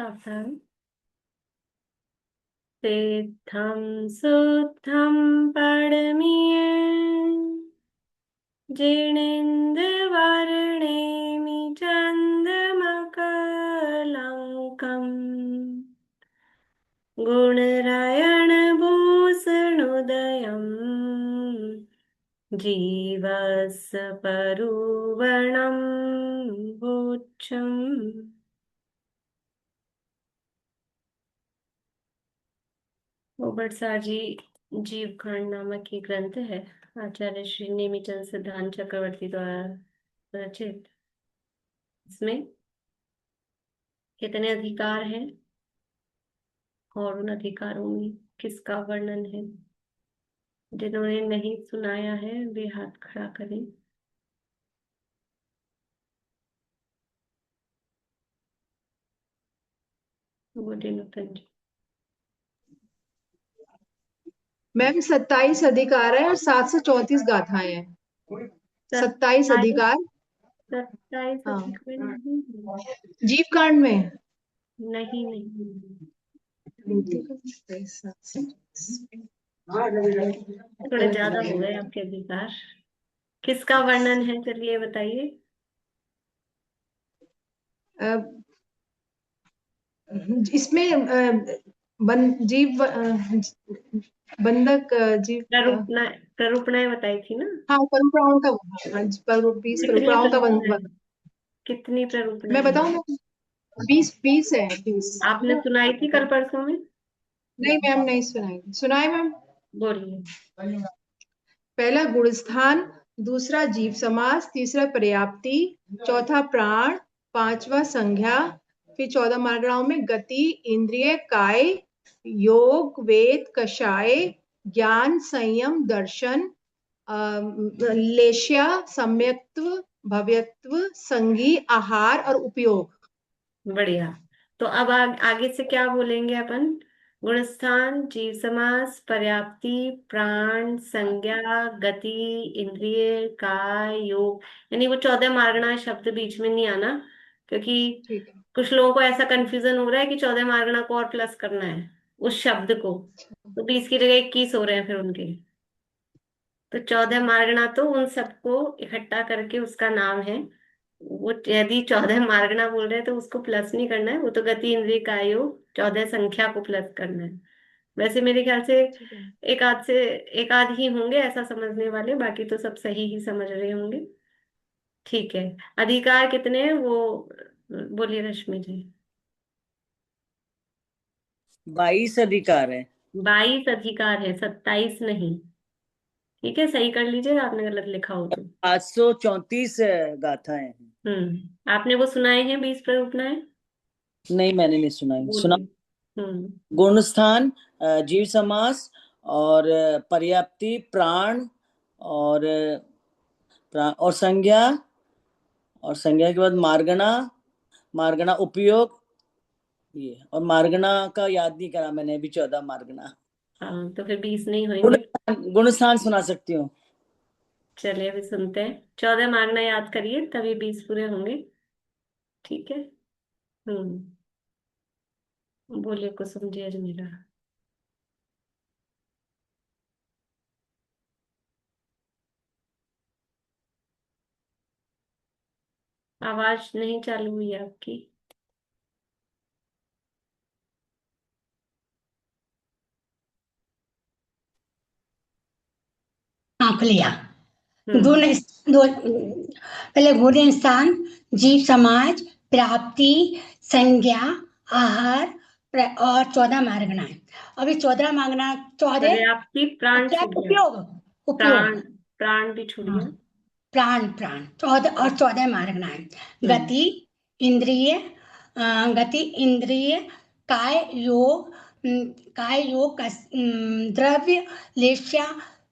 सावधान। सिद्धं सुद्धं जिनेन्द्रवर्णेमि चन्द्रमकलङ्कम् गुणरायणभूषणोदयम् जीवस्वरूपणं भोज्यम्। रोबर्ट साजी जीव खंड नामक ये ग्रंथ है, आचार्य श्री नेमिचंद सिद्धांत चक्रवर्ती द्वारा रचित। इसमें कितने अधिकार हैं और उन अधिकारों में किसका वर्णन है? जिन्होंने नहीं सुनाया है वे हाथ खड़ा करें। बोले नूतन जी। मैम 27 अधिकार है और 734 गाथाएं हैं। 27 अधिकार। 27 हाँ, अधिकार नहीं है। जीव कांड में नहीं नहीं, थोड़े ज्यादा हो गए आपके अधिकार। किसका वर्णन है, चलिए बताइए। इसमें जीव बंधक जीव प्ररूपणाएं बताई थी ना। हाँ, परंपराओं का। हाँ, 20 कितनी परंपराओं का प्ररूपणाएं? कितनी मैं प्ररूपणाएं? बताऊं। 20 है 20। आपने सुनाई थी कल परसों में? नहीं मैम, नहीं सुनाई। सुनाए मैम। बोलिए। पहला गुणस्थान, दूसरा जीव समास, तीसरा पर्याप्ति, चौथा प्राण, पांचवा संज्ञा, फिर 14 मार्गणाओं में गति, इंद्रिय, काय, योग, वेद, कषाय, ज्ञान, संयम, दर्शन, लेश्या, सम्यक्त्व, भव्यत्व, संगी, आहार और उपयोग। बढ़िया। तो अब आगे से क्या बोलेंगे अपन? गुणस्थान, जीव समास, पर्याप्ति, प्राण, संज्ञा, गति, इंद्रिय, काय, योग, यानी वो 14 मार्गणा शब्द बीच में नहीं आना, क्योंकि ठीक है। कुछ लोगों को ऐसा कंफ्यूजन हो रहा है कि 14 मार्गणा को और प्लस करना है उस शब्द को, तो 20 की जगह 21 हो रहे हैं फिर उनके। तो 14 मार्गणा तो उन सबको इकट्ठा करके उसका नाम है। वो यदि 14 मार्गणा बोल रहे हैं तो उसको प्लस नहीं करना है, वो तो गति इंद्रिय काय योग 14 संख्या को प्लस करना है। वैसे मेरे ख्याल से ठीक है। एक आध ही होंगे ऐसा समझने वाले, बाकी तो सब सही ही समझ रहे होंगे। ठीक है। अधिकार कितने हैं वो बोलिए रश्मि जी। 22 अधिकार है। 22 अधिकार है, 27 नहीं। ठीक है, सही कर लीजिए आपने गलत लिखा हो तो। 834 गाथाएं हैं। आपने वो सुनाए हैं 20 प्ररूपणाएं? नहीं, मैंने नहीं सुनाई। सुना। बोलिए। गुणस्थान, जीव समास और पर्याप्ति, प्राण और और संज्ञा, और संज्ञा के बाद मार्गणा, मार्गणा उपयोग, ये। और मार्गणा का याद नहीं करा मैंने अभी, 14 मार्गणा। हाँ, तो फिर 20 नहीं होंगे। गुणस्थान सुना सकती हूँ। चलिए अभी सुनते हैं। 14 मांगना याद करिए तभी 20 पूरे होंगे। ठीक है। बोलिए कुसुम जी अजमेरा। आवाज नहीं चालू हुई आपकी। आंख लिया। हम्म गुण दो, पहले गुण स्थान, जीव समाज, प्राप्ति, संज्ञा, आहार और 14 मार्गणाएं। अभी 14 मार्गना 14 पर्याप्ति, प्राण क्या छूट गया। उपयोग उपयोग। प्राण, प्राण भी छूट हाँ, गया। प्राण प्राण 14 और 14 मार्गणाएं। हम्म गति इंद्रिय, गति इंद्रिय, काय योग, काय योग द्रव्य लेश्या,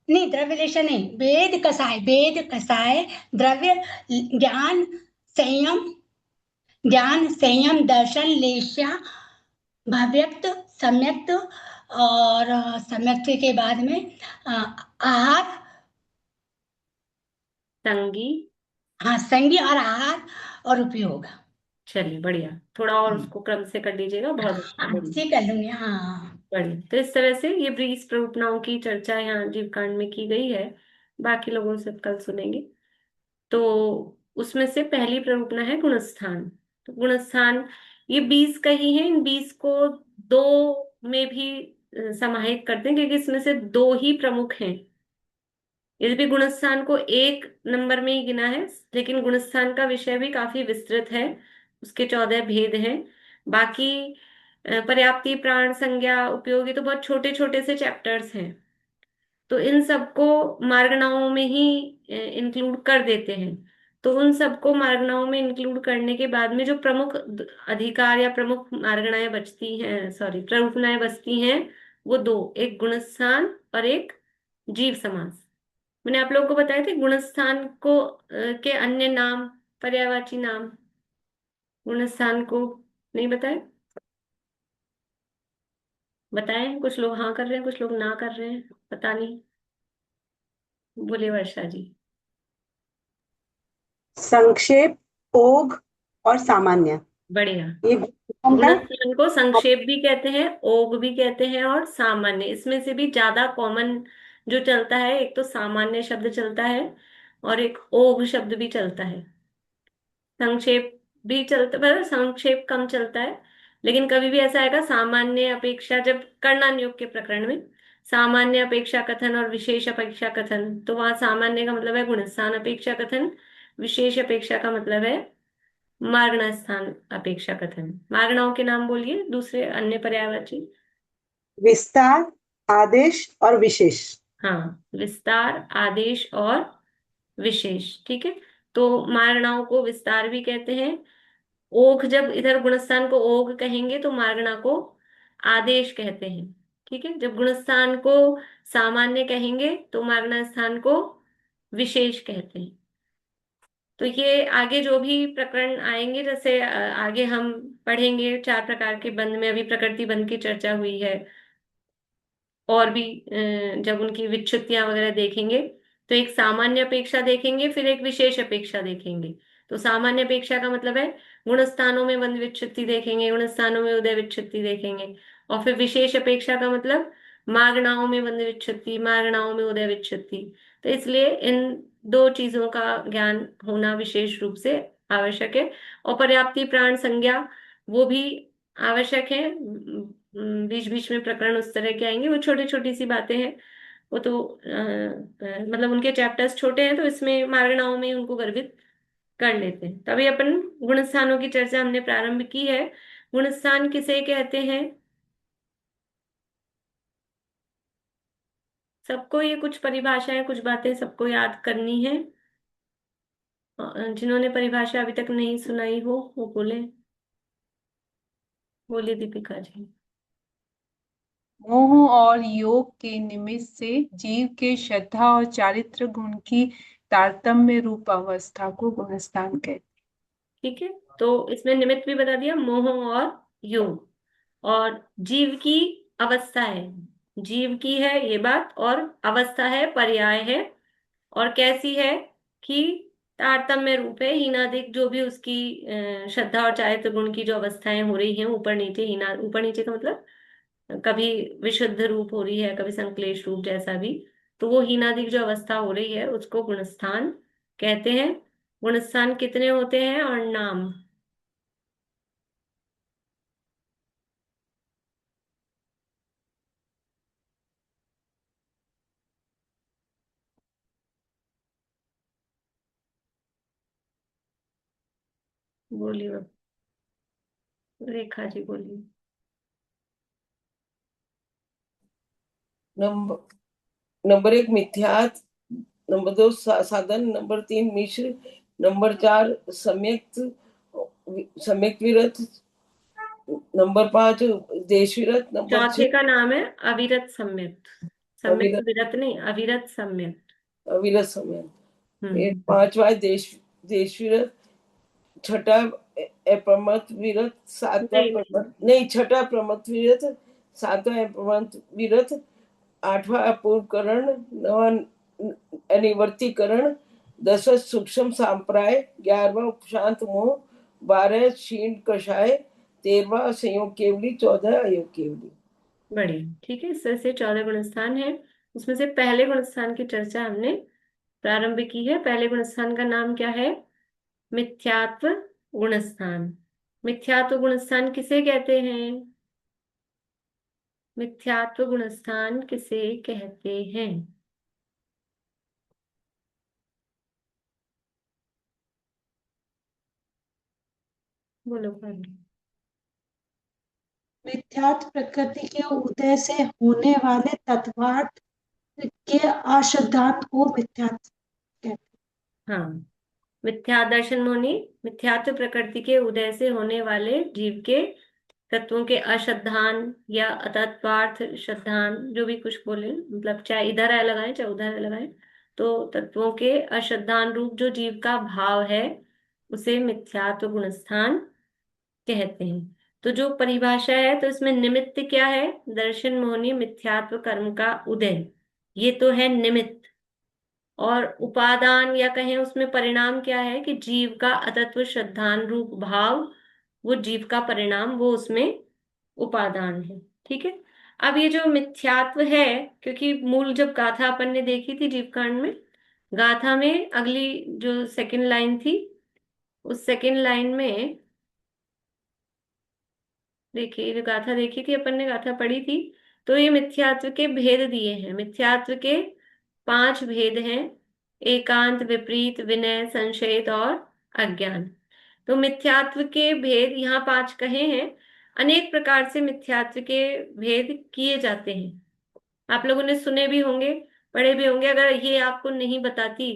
नहीं द्रव्य लेशा नहीं, वेद कसाय, द्रव्य ज्ञान संयम, दर्शन लेश्या, भव्यक्त सम्यक्त, और सम्यक्त के बाद में आहार। संगी। हाँ, संज्ञा और आहार और उपयोग। चलिए बढ़िया, थोड़ा और उसको क्रम से कर लीजिएगा, बहुत अच्छा, बढ़िया ठीक कर लूंगी। हाँ। बढ़िया। तो इस तरह से ये ब्रीज प्ररूपनाओं की चर्चा यहाँ जीव कांड में की गई है, बाकी लोगों से कल सुनेंगे। तो उसमें से पहली प्ररूपना है गुणस्थान। तो गुणस्थान ये 20 का ही है, इन 20 को दो में भी समाहित करते हैं, क्योंकि इसमें से दो ही प्रमुख हैं। यद्यपि गुणस्थान को एक नंबर में ही गिना है, लेकिन गुणस्थान का विषय भी काफी विस्तृत है, उसके 14 भेद हैं। बाकी पर्याप्ति, प्राण, संज्ञा, उपयोगी तो बहुत छोटे छोटे से चैप्टर्स हैं। तो इन सबको मार्गनाओं में ही इंक्लूड कर देते हैं। तो उन सबको मार्गनाओं में इंक्लूड करने के बाद में जो प्रमुख अधिकार या प्रमुख मार्गणाएं बचती हैं, सॉरी प्ररूपनाएं बचती हैं, वो दो, एक गुणस्थान और एक जीव समास। मैंने आप लोगों को बताया था गुणस्थान को के अन्य नाम, पर्यायवाची नाम गुणस्थान को नहीं बताए? बताएं, कुछ लोग हाँ कर रहे हैं, कुछ लोग ना कर रहे हैं, पता नहीं। बोले वर्षा जी। संक्षेप, ओघ और सामान्य। बढ़िया। ये गुणस्थान गुणस्थान को संक्षेप भी कहते हैं, ओघ भी कहते हैं, और सामान्य। इसमें से भी ज्यादा कॉमन जो चलता है, एक तो सामान्य शब्द चलता है और एक ओघ शब्द भी चलता है। संक्षेप भी चलता, मतलब संक्षेप कम चलता है, लेकिन कभी भी ऐसा आएगा सामान्य अपेक्षा, जब कर्णनायोग के प्रकरण में सामान्य अपेक्षा कथन और विशेष अपेक्षा कथन, तो वहां सामान्य का मतलब है गुणस्थान अपेक्षा कथन, विशेष अपेक्षा का मतलब है मार्गणा स्थान अपेक्षा कथन। मार्गणाओं के नाम बोलिए, दूसरे अन्य पर्यायवाची। विस्तार, आदेश और विशेष। हाँ, विस्तार, आदेश और विशेष, ठीक है। तो मार्गणाओं को विस्तार भी कहते हैं। ओघ, जब इधर गुणस्थान को ओघ कहेंगे तो मार्गणा को आदेश कहते हैं, ठीक है। जब गुणस्थान को सामान्य कहेंगे तो मार्गणा स्थान को विशेष कहते हैं। तो ये आगे जो भी प्रकरण आएंगे, जैसे आगे हम पढ़ेंगे 4 प्रकार के बंध में, अभी प्रकृति बंध की चर्चा हुई है, और भी जब उनकी विच्छुत्तियां वगैरह देखेंगे, तो एक सामान्य अपेक्षा देखेंगे, फिर एक विशेष अपेक्षा देखेंगे। तो सामान्य अपेक्षा का मतलब है गुणस्थानों में बंध विच्छुत्ति देखेंगे, गुणस्थानों में उदय विच्छुत्ति देखेंगे। और फिर विशेष अपेक्षा का मतलब मागणाओं में बंध विच्छुत्ति, मागणाओं में उदय विच्छुत्ति। तो इसलिए इन दो चीजों का ज्ञान होना विशेष रूप से आवश्यक है। और पर्याप्ति, प्राण, संज्ञा, वो भी आवश्यक है। बीच बीच में प्रकरण उस तरह के आएंगे, वो छोटी छोटी सी बातें हैं, वो तो मतलब उनके चैप्टर्स छोटे हैं, तो इसमें मार्गणाओं में उनको गर्भित कर लेते हैं। तभी अपन गुणस्थानों की चर्चा हमने प्रारंभ की है। गुणस्थान किसे कहते हैं? सबको ये कुछ परिभाषाएं, कुछ बातें सबको याद करनी है। जिन्होंने परिभाषा अभी तक नहीं सुनाई हो वो बोले। बोलिए दीपिका जी। मोह और योग के निमित्त से जीव के श्रद्धा और चारित्र गुण की तारतम्य रूप अवस्था को गुणस्थान कहते हैं। ठीक है, तो इसमें निमित्त भी बता दिया, मोह और योग, और जीव की अवस्था है, जीव की है ये बात, और अवस्था है, पर्याय है। और कैसी है कि तारतम्य रूप है, हीनादिक, जो भी उसकी श्रद्धा और चारित्र गुण की जो अवस्थाएं हो रही हैं, ऊपर नीचे, हीना ऊपर नीचे का मतलब कभी विशुद्ध रूप हो रही है, कभी संक्लेश रूप, जैसा भी, तो वो हीनादिक जो अवस्था हो रही है उसको गुणस्थान कहते हैं। गुणस्थान कितने होते हैं और नाम? बोलिए रेखा जी, बोलिए। नंबर नंबर 1 मिथ्यात, नंबर 2 साधन, नंबर 3 मिश्र, नंबर 4 सम्यक सम्यक विरत, नंबर 5 देश विरत, नंबर चौथे 6 का नाम है अविरत सम्यक। सम्यक अविरत विरत नहीं, अविरत सम्यक। अविरत सम्यक। फिर हम्म। 5वां देश विरत, छठा अप्रमत विरत, सातवां नहीं, प्रमत नहीं, छठा प्रमत विरत, सातवां अप्रमत विरत, 8वां अपूर्वकरण, 9वां अनिवर्तीकरण, 10वां सूक्ष्म सांप्राय, 11वां उपशांत मोह 12 क्षीण कषाय, 13वां संयोग केवली, 14 अयोग केवली। बढ़िया, ठीक है। इस तरह से 14 गुणस्थान है। उसमें से पहले गुणस्थान की चर्चा हमने प्रारंभ की है। पहले गुणस्थान का नाम क्या है? मिथ्यात्व गुणस्थान। मिथ्यात्व गुणस्थान किसे कहते हैं? मिथ्यात्व गुणस्थान किसे कहते हैं? बोलो भाभी। मिथ्यात्व प्रकृति के उदय से होने वाले तत्वार्थ के अशुद्धांत को मिथ्यात्व कहते हैं। हाँ, मिथ्या दर्शन मोनी, मिथ्यात्व प्रकृति के उदय से होने वाले जीव के तत्वों के अशुद्धान या अतत्वार्थ श्रद्धान, जो भी कुछ बोले, मतलब चाहे इधर है लगाए चाहे उधर है लगाए, तो तत्वों के अशुद्धान रूप जो जीव का भाव है उसे मिथ्यात्व गुणस्थान कहते हैं। तो जो परिभाषा है, तो इसमें निमित्त क्या है? दर्शन मोहनी मिथ्यात्व कर्म का उदय, ये तो है निमित्त। और उपादान या कहें उसमें परिणाम क्या है? कि जीव का अतत्व श्रद्धान रूप भाव, वो जीव का परिणाम, वो उसमें उपादान है। ठीक है। अब ये जो मिथ्यात्व है, क्योंकि मूल जब गाथा अपन ने देखी थी जीवकांड में, गाथा में अगली जो सेकंड लाइन थी, उस सेकंड लाइन में देखिए, जो गाथा देखी थी अपन ने, गाथा पढ़ी थी, तो ये मिथ्यात्व के भेद दिए हैं। मिथ्यात्व के 5 भेद हैं: एकांत, विपरीत, विनय, संशयित और अज्ञान। तो मिथ्यात्व के भेद यहाँ 5 कहे हैं। अनेक प्रकार से मिथ्यात्व के भेद किए जाते हैं। आप लोगों ने सुने भी होंगे, पढ़े भी होंगे। अगर ये आपको नहीं बताती,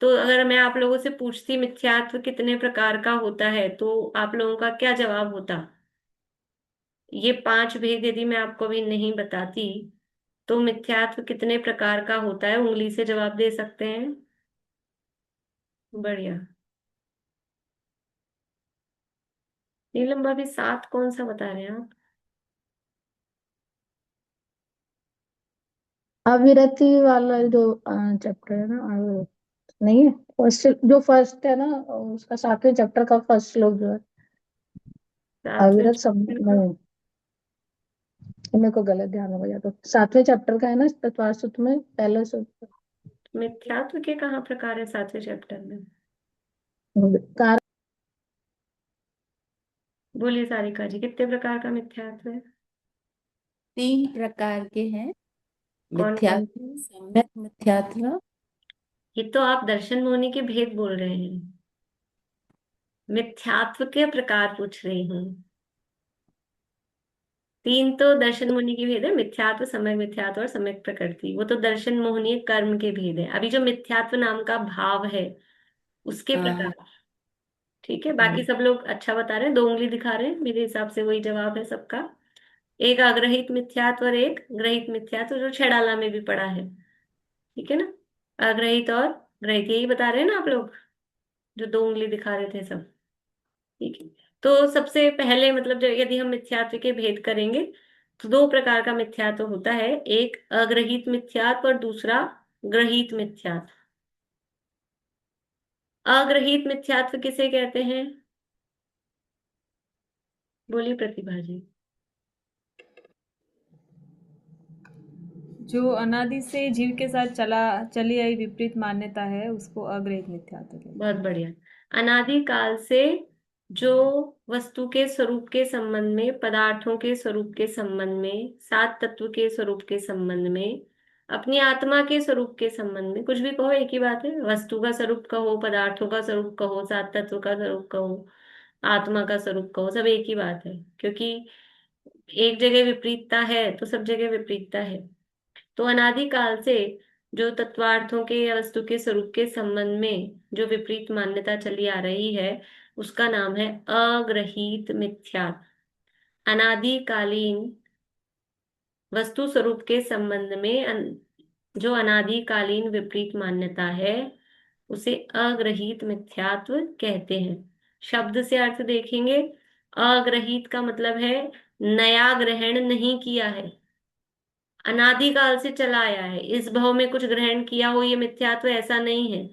तो अगर मैं आप लोगों से पूछती मिथ्यात्व कितने प्रकार का होता है, तो आप लोगों का क्या जवाब होता? ये 5 भेद यदि मैं आपको भी नहीं बताती, तो मिथ्यात्व कितने प्रकार का होता है, उंगली से जवाब दे सकते हैं? बढ़िया। नीलम भाभी, 7 कौन सा बता रहे हैं आप? अविरति वाला जो चैप्टर है ना, नहीं है, फर्स्ट जो फर्स्ट है ना, उसका 7वें चैप्टर का फर्स्ट श्लोक जो है, 7वें अविरत सब चैप्टर का? नहीं, मेरे को गलत ध्यान हो गया। तो 7वें चैप्टर का है ना, तत्वार सूत्र में पहले सूत्र, मिथ्यात्व के कहाँ प्रकार है 7वें चैप्टर में? कार बोलिए सारिका जी, कितने प्रकार का मिथ्यात्व है? 3 प्रकार के हैं। कौन कौन मिथ्यात्व, से? सम्यक मिथ्यात्व। ये तो आप दर्शन मोहनी के भेद बोल रहे हैं, मिथ्यात्व के प्रकार पूछ रही हूँ। 3 तो दर्शन मुनि के भेद है: मिथ्यात्व, सम्यक मिथ्यात्व और सम्यक प्रकृति। वो तो दर्शन मोहनीय कर्म के भेद है। अभी जो मिथ्यात्व नाम का भाव है, उसके हाँ। प्रकार। ठीक है, बाकी सब लोग अच्छा बता रहे हैं, 2 उंगली दिखा रहे हैं, मेरे हिसाब से वही जवाब है सबका। एक अग्रहित मिथ्यात्व और एक ग्रहित मिथ्यात्व, जो छेड़ाला में भी पड़ा है। ठीक है ना? अग्रहित और ग्रहित, यही बता रहे हैं ना आप लोग, जो 2 उंगली दिखा रहे थे सब। ठीक है। तो सबसे पहले मतलब जो यदि हम मिथ्यात्व के भेद करेंगे, तो 2 प्रकार का मिथ्यात्व होता है: एक अग्रहित मिथ्यात्व और दूसरा ग्रहित मिथ्यात्व। अग्रहित मिथ्यात्व किसे कहते हैं? बोलिए प्रतिभा जी। जो अनादि से जीव के साथ चली आई विपरीत मान्यता है, उसको अग्रहित मिथ्यात्व कहते हैं। बहुत बढ़िया। अनादि काल से जो वस्तु के स्वरूप के संबंध में, पदार्थों के स्वरूप के संबंध में, 7 तत्व के स्वरूप के संबंध में, अपनी आत्मा के स्वरूप के संबंध में, कुछ भी कहो एक ही बात है। वस्तु का स्वरूप कहो, पदार्थों का स्वरूप कहो, 7 तत्व का स्वरूप कहो, आत्मा का स्वरूप कहो, सब एक ही बात है। क्योंकि एक जगह विपरीतता है तो सब जगह विपरीतता है। तो अनादि काल से जो तत्वार्थों के या वस्तु के स्वरूप के संबंध में जो विपरीत मान्यता चली आ रही है, उसका नाम है अग्रहीत मिथ्या। अनादिकालीन वस्तु स्वरूप के संबंध में जो अनादिकालीन विपरीत मान्यता है, उसे अग्रहीत मिथ्यात्व कहते हैं। शब्द से अर्थ देखेंगे, अग्रहीत का मतलब है नया ग्रहण नहीं किया है, अनादिकाल से चला आया है, इस भव में कुछ ग्रहण किया हो ये मिथ्यात्व ऐसा नहीं है।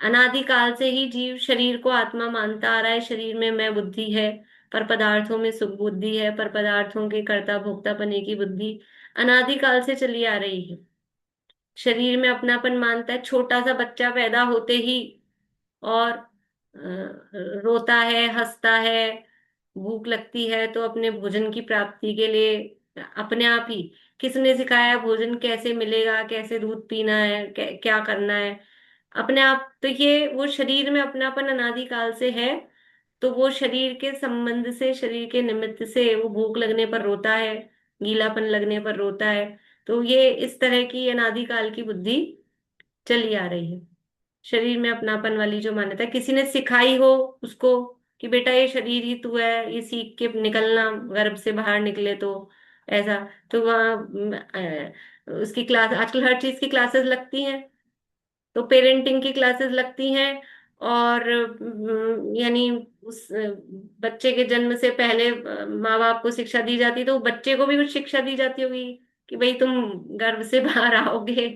अनादिकाल से ही जीव शरीर को आत्मा मानता आ रहा है, शरीर में मैं बुद्धि है, पर पदार्थों में सुख बुद्धि है, पर पदार्थों के कर्ता भोक्ता पने की बुद्धि अनादिकाल से चली आ रही है। शरीर में अपनापन मानता है, छोटा सा बच्चा पैदा होते ही, और रोता है, हंसता है, भूख लगती है तो अपने भोजन की प्राप्ति के लिए अपने आप ही, किसने सिखाया भोजन कैसे मिलेगा, कैसे दूध पीना है, क्या करना है, अपने आप। तो ये वो शरीर में अपनापन अनादिकाल से है। तो वो शरीर के संबंध से, शरीर के निमित्त से वो भूख लगने पर रोता है, गीलापन लगने पर रोता है। तो ये इस तरह की अनादिकाल की बुद्धि चली आ रही है। शरीर में अपनापन वाली जो मान्यता है, किसी ने सिखाई हो उसको कि बेटा ये शरीर ही तू है, ये सीख के निकलना, गर्भ से बाहर निकले तो ऐसा। तो वहाँ उसकी क्लास, आजकल हर चीज की क्लासेस लगती हैं, तो पेरेंटिंग की क्लासेस लगती हैं। और यानी उस बच्चे के जन्म से पहले माँ बाप को शिक्षा दी जाती, तो बच्चे को भी कुछ शिक्षा दी जाती होगी कि भाई तुम गर्भ से बाहर आओगे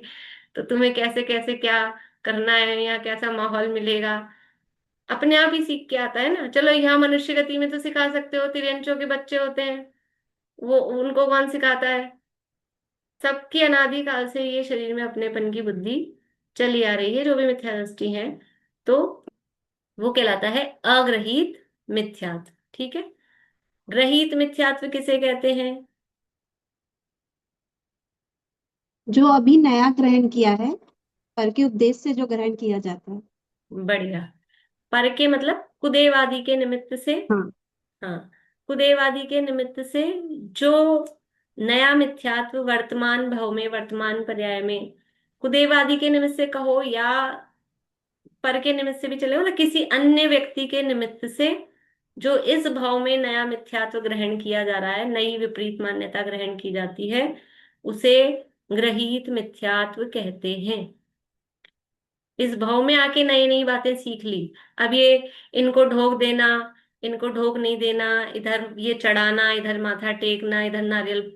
तो तुम्हें कैसे कैसे क्या करना है, या कैसा माहौल मिलेगा, अपने आप ही सीख के आता है ना। चलो यहाँ मनुष्य गति में तो सिखा सकते हो, तिरंचों के बच्चे होते हैं, वो उनको कौन सिखाता है। सबकी अनादिकाल से ये शरीर में अपनेपन की बुद्धि चली आ रही है, जो भी मिथ्या दृष्टि है। तो वो कहलाता है अग्रहित मिथ्यात्व। ठीक है। ग्रहित मिथ्यात्व किसे कहते हैं? जो अभी नया ग्रहण किया है, पर के उपदेश से जो ग्रहण किया जाता है। बढ़िया। पर के मतलब कुदेवादी के निमित्त से। हाँ। हाँ, कुदेवादी के निमित्त से जो नया मिथ्यात्व वर्तमान भव में, वर्तमान पर्याय में, कुदेवादी के निमित्त से कहो या पर के निमित्त से भी चलेगा, मतलब किसी अन्य व्यक्ति के निमित्त से जो इस भाव में नया मिथ्यात्व ग्रहण किया जा रहा है, नई विपरीत मान्यता ग्रहण की जाती है, उसे ग्रहीत मिथ्यात्व कहते हैं। इस भाव में आके नई नई बातें सीख ली, अब ये इनको ढोक देना, इनको ढोक नहीं देना, इधर ये चढ़ाना, इधर माथा टेकना, इधर नारियल,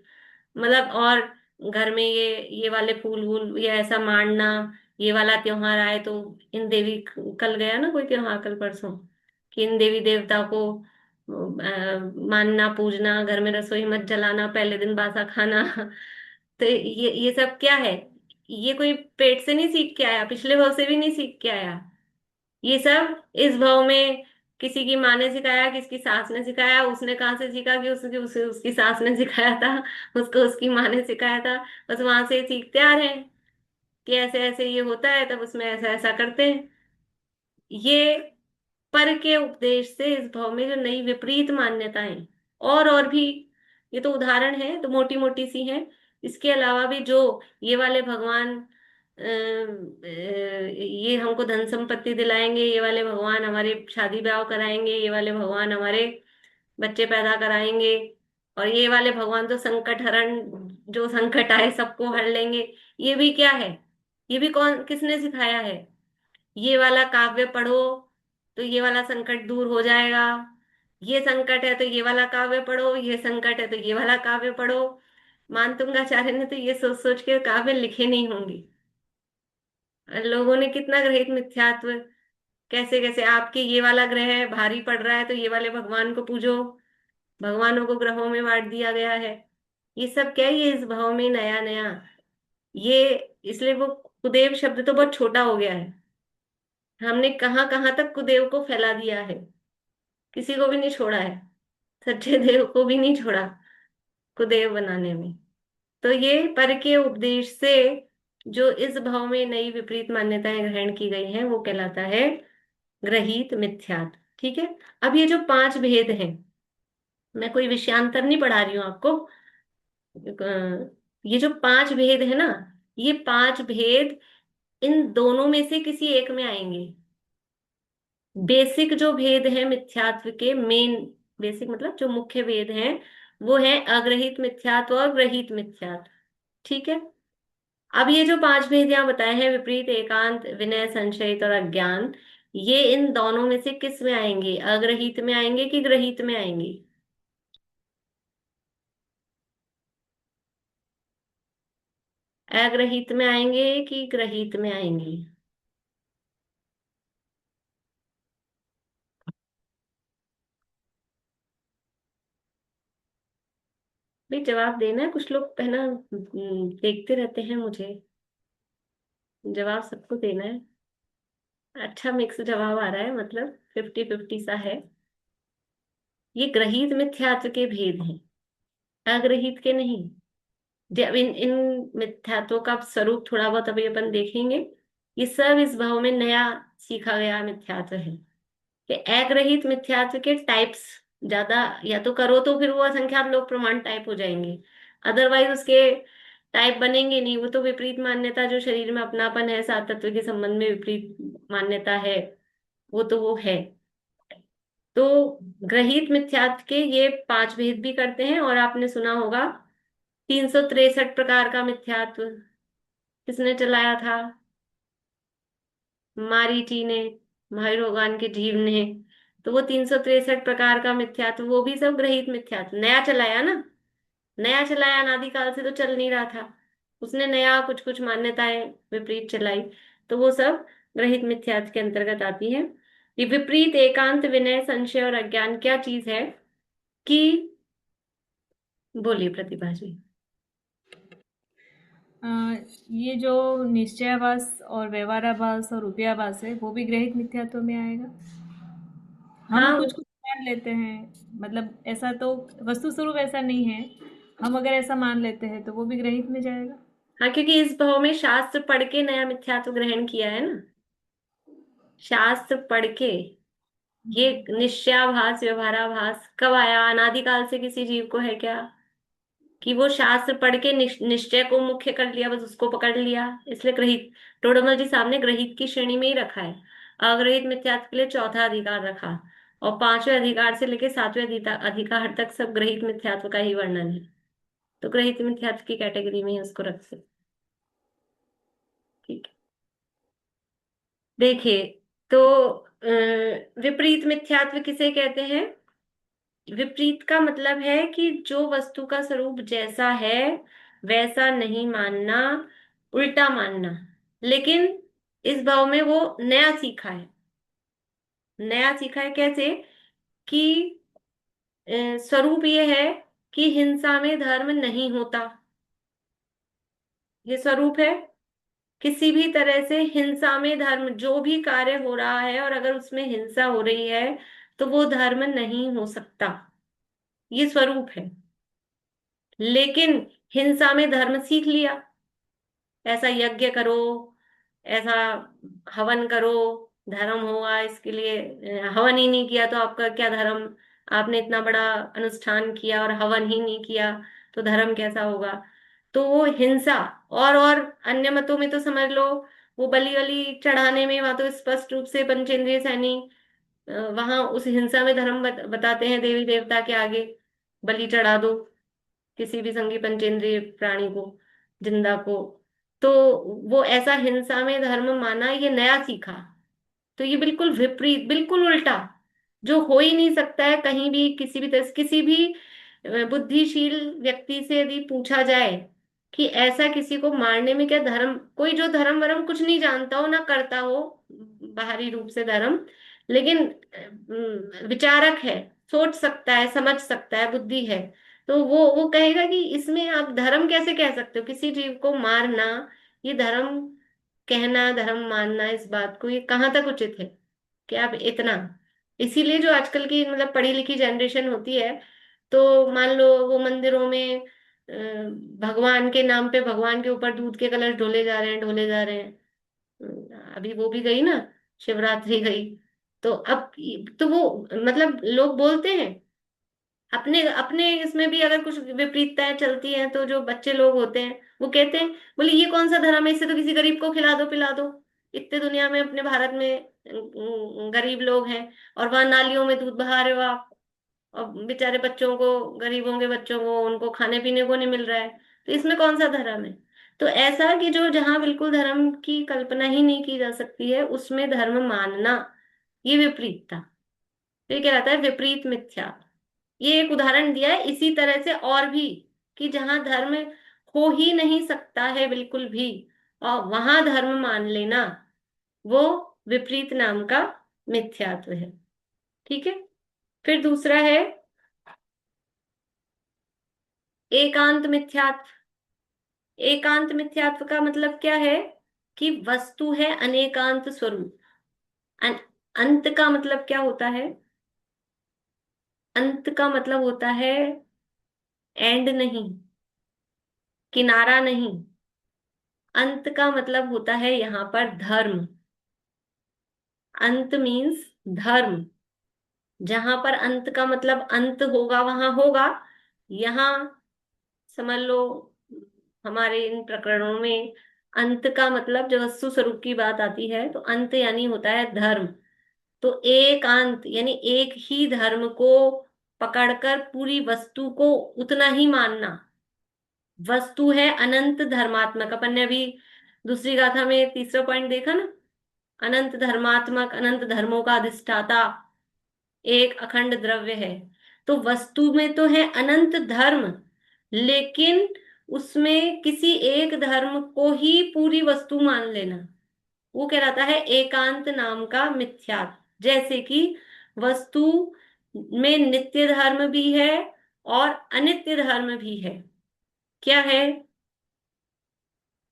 मतलब, और घर में ये वाले फूल वूल ये ऐसा मांडना, ये वाला त्योहार आए तो इन देवी, कल गया ना कोई त्योहार, कल परसों, कि इन देवी देवता को मानना, पूजना, घर में रसोई मत जलाना, पहले दिन बासा खाना तो ये सब क्या है? ये कोई पेट से नहीं सीख के आया, पिछले भाव से भी नहीं सीख के आया। ये सब इस भाव में किसी की माँ ने सिखाया, किसकी सास ने सिखाया, उसने कहाँ से सीखा कि उसकी सास ने सिखाया था, उसको उसकी माँ ने सिखाया था, बस वहां से सीखते आ रहे हैं कि ऐसे ऐसे ये होता है, तब उसमें ऐसा ऐसा करते हैं। ये पर के उपदेश से इस भाव में जो नई विपरीत मान्यताएं, और भी, ये तो उदाहरण है, तो मोटी मोटी सी हैं। इसके अलावा भी जो ये वाले भगवान ये हमको धन संपत्ति दिलाएंगे, ये वाले भगवान हमारे शादी ब्याह कराएंगे, ये वाले भगवान हमारे बच्चे पैदा कराएंगे, और ये वाले भगवान तो संकट हरण, जो संकट आए सबको हर लेंगे, ये भी क्या है? ये भी कौन, किसने सिखाया है? ये वाला काव्य पढ़ो तो ये वाला संकट दूर हो जाएगा, ये संकट है तो ये वाला काव्य पढ़ो, ये संकट है तो ये वाला काव्य पढ़ो। मानतुंगाचार्य ने तो ये सोच सोच के काव्य लिखे नहीं होंगे। और लोगों ने कितना ग्रहित मिथ्यात्व, कैसे कैसे, आपके ये वाला ग्रह है भारी पड़ रहा है तो ये वाले भगवान को पूजो, भगवानों को ग्रहों में बांट दिया गया है। ये सब क्या है? ये इस भाव में नया नया, ये, इसलिए वो कुदेव शब्द तो बहुत छोटा हो गया है। हमने कहाँ कहाँ तक कुदेव को फैला दिया है, किसी को भी नहीं छोड़ा है, सच्चे देव को भी नहीं छोड़ा कुदेव बनाने में। तो ये पर के उपदेश से जो इस भाव में नई विपरीत मान्यताएं ग्रहण की गई हैं, वो कहलाता है ग्रहीत मिथ्यात्व। ठीक है। अब ये जो पांच भेद हैं, मैं कोई विषयांतर नहीं पढ़ा रही हूँ आपको, ये जो पांच भेद है ना, ये पांच भेद इन दोनों में से किसी एक में आएंगे। बेसिक जो भेद है मिथ्यात्व के, मेन बेसिक मतलब जो मुख्य भेद हैं, वो है अग्रहित मिथ्यात्व और ग्रहित मिथ्यात्व। ठीक है। अब ये जो पांच भेद यहाँ बताए हैं, विपरीत, एकांत, विनय, संशयित और अज्ञान, ये इन दोनों में से किस में आएंगे? अग्रहित में आएंगे कि ग्रहित में आएंगे? अग्रहित में आएंगे कि ग्रहित में आएंगे? भाई जवाब देना है, कुछ लोग है ना देखते रहते हैं मुझे, जवाब सबको देना है। अच्छा मिक्स जवाब आ रहा है, मतलब 50-50 सा है। ये ग्रहित मिथ्यात्व के भेद हैं, अग्रहित के नहीं। जब इन मिथ्यात्वों का स्वरूप थोड़ा बहुत अभी अपन देखेंगे। ये सब इस भाव में नया सीखा गया मिथ्यात्व है। कि अग्रहित मिथ्यात्व के टाइप्स ज्यादा, या तो करो तो फिर वो असंख्यात लोक प्रमाण टाइप हो जाएंगे, अदरवाइज उसके टाइप बनेंगे नहीं। वो तो विपरीत मान्यता, जो शरीर में अपनापन है, सात तत्व के संबंध में विपरीत मान्यता है, वो तो वो है। तो ग्रहित मिथ्यात्व के ये 5 भेद भी करते हैं। और आपने सुना होगा 363 प्रकार का मिथ्यात्व किसने चलाया था? मारीची ने, महावीर भगवान के जीव ने। तो वो 363 प्रकार का मिथ्यात्व, वो भी सब ग्रहित मिथ्यात्व नया चलाया ना। नया चलाया, अनादिकाल से तो चल नहीं रहा था, उसने नया कुछ कुछ मान्यताएं विपरीत चलाई। तो वो सब ग्रहित मिथ्यात्व के अंतर्गत आती है। ये विपरीत, एकांत, विनय, संशय और अज्ञान क्या चीज है कि, बोलिए प्रतिभा जी। अ, ये जो निश्चयाभास और व्यवहाराभास और रूपयाभास है, वो भी ग्रहित मिथ्यात्व में आएगा। हम हाँ कुछ कुछ मान लेते हैं, मतलब ऐसा तो वस्तु स्वरूप ऐसा नहीं है, हम अगर ऐसा मान लेते हैं तो वो भी ग्रहित में जाएगा। हाँ, क्योंकि इस भाव में शास्त्र पढ़ के नया मिथ्यात्व ग्रहण किया है ना। शास्त्र पढ़ के ये निश्चयाभास व्यवहाराभास कब आया? अनादिकाल से किसी जीव को है क्या कि वो शास्त्र पढ़ के निश्चय को मुख्य कर लिया, बस उसको पकड़ लिया, इसलिए ग्रहित। टोडरमल जी साहब ने ग्रहित की श्रेणी में ही रखा है। अग्रहित मिथ्यात्व के लिए चौथा अधिकार रखा, और 5वें अधिकार से लेकर 7वें अधिकार तक सब ग्रहित मिथ्यात्व का ही वर्णन है। तो ग्रहित मिथ्यात्व की कैटेगरी में ही उसको रख सकते। ठीक है, देखिए। तो विपरीत मिथ्यात्व किसे कहते हैं? विपरीत का मतलब है कि जो वस्तु का स्वरूप जैसा है वैसा नहीं मानना, उल्टा मानना। लेकिन इस भाव में वो नया सीखा है। नया सीखा है कैसे? कि स्वरूप ये है कि हिंसा में धर्म नहीं होता। ये स्वरूप है, किसी भी तरह से हिंसा में धर्म, जो भी कार्य हो रहा है और अगर उसमें हिंसा हो रही है तो वो धर्म नहीं हो सकता। ये स्वरूप है। लेकिन हिंसा में धर्म सीख लिया, ऐसा यज्ञ करो, ऐसा हवन करो, धर्म होगा इसके लिए। हवन ही नहीं किया तो आपका क्या धर्म? आपने इतना बड़ा अनुष्ठान किया और हवन ही नहीं किया तो धर्म कैसा होगा? तो वो हिंसा। और अन्य मतों में तो समझ लो, वो बलि वली चढ़ाने में वहां तो स्पष्ट रूप से पंचेंद्रिय सैनी वहां उस हिंसा में धर्म बताते हैं, देवी देवता के आगे बलि चढ़ा दो किसी भी संगी पंचेंद्रिय प्राणी को, जिंदा को। तो वो ऐसा हिंसा में धर्म माना, ये नया सीखा। तो ये बिल्कुल विपरीत, बिल्कुल उल्टा, जो हो ही नहीं सकता है कहीं भी, किसी भी तरह से। किसी भी बुद्धिशील व्यक्ति से यदि पूछा जाए कि ऐसा किसी को मारने में क्या धर्म, कोई जो धर्म वरम कुछ नहीं जानता हो ना करता हो बाहरी रूप से धर्म, लेकिन विचारक है, सोच सकता है, समझ सकता है, बुद्धि है, तो वो कहेगा कि इसमें आप धर्म कैसे कह सकते हो? किसी जीव को मारना ये धर्म कहना, धर्म मानना, इस बात को ये कहाँ तक उचित है कि आप इतना। इसीलिए जो आजकल की मतलब पढ़ी लिखी जनरेशन होती है, तो मान लो वो मंदिरों में भगवान के नाम पे भगवान के ऊपर दूध के कलश ढोले जा रहे हैं, ढोले जा रहे हैं। अभी वो भी गई ना, शिवरात्रि गई। तो अब तो वो मतलब लोग बोलते हैं अपने अपने इसमें भी अगर कुछ विपरीतताएं चलती हैं, तो जो बच्चे लोग होते हैं वो कहते हैं, बोले ये कौन सा धर्म है, इससे तो किसी गरीब को खिला दो पिला दो। इतने दुनिया में अपने भारत में गरीब लोग हैं, और वहां नालियों में दूध बहा रहे हो आप, और बेचारे बच्चों को, गरीबों के बच्चों को उनको खाने पीने को नहीं मिल रहा है। तो इसमें कौन सा धर्म है? तो ऐसा कि जो जहां बिल्कुल धर्म की कल्पना ही नहीं की जा सकती है उसमें धर्म मानना, ये विपरीतता। तो ये क्या रहता है? विपरीत मिथ्या। ये एक उदाहरण दिया है, इसी तरह से और भी, कि जहां धर्म हो ही नहीं सकता है बिल्कुल भी, और वहां धर्म मान लेना, वो विपरीत नाम का मिथ्यात्व है। ठीक है। फिर दूसरा है एकांत मिथ्यात्व। एकांत मिथ्यात्व का मतलब क्या है कि वस्तु है अनेकांत स्वरूप। अंत का मतलब क्या होता है? अंत का मतलब होता है एंड नहीं, किनारा नहीं। अंत का मतलब होता है यहां पर धर्म। अंत मीन्स धर्म। जहां पर अंत का मतलब अंत होगा वहां होगा। यहां समझ लो हमारे इन प्रकरणों में अंत का मतलब जब वस्तु स्वरूप की बात आती है तो अंत यानी होता है धर्म। तो एकांत यानी एक ही धर्म को पकड़कर पूरी वस्तु को उतना ही मानना। वस्तु है अनंत धर्मात्मक। अपन ने अभी दूसरी गाथा में तीसरा पॉइंट देखा ना, अनंत धर्मात्मक, अनंत धर्मों का अधिष्ठाता, एक अखंड द्रव्य है। तो वस्तु में तो है अनंत धर्म, लेकिन उसमें किसी एक धर्म को ही पूरी वस्तु मान लेना वो कहलाता है एकांत नाम का मिथ्यात्व। जैसे कि वस्तु में नित्य धर्म भी है और अनित्य धर्म भी है। क्या है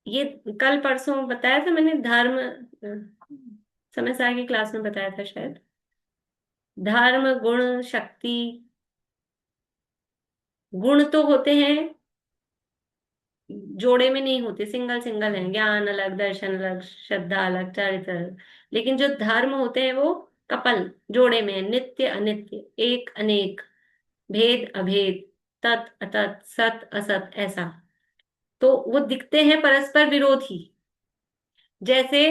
ये? कल परसों बताया था मैंने, धर्म समय सार की क्लास में बताया था शायद। धर्म गुण शक्ति, गुण तो होते हैं जोड़े में नहीं होते, सिंगल सिंगल हैं। ज्ञान अलग, दर्शन अलग, श्रद्धा अलग, चारित्र अलग। लेकिन जो धर्म होते हैं वो कपल जोड़े में है, नित्य अनित्य, एक अनेक, भेद अभेद, तत् अतत्, सत असत, ऐसा। तो वो दिखते हैं परस्पर विरोधी। जैसे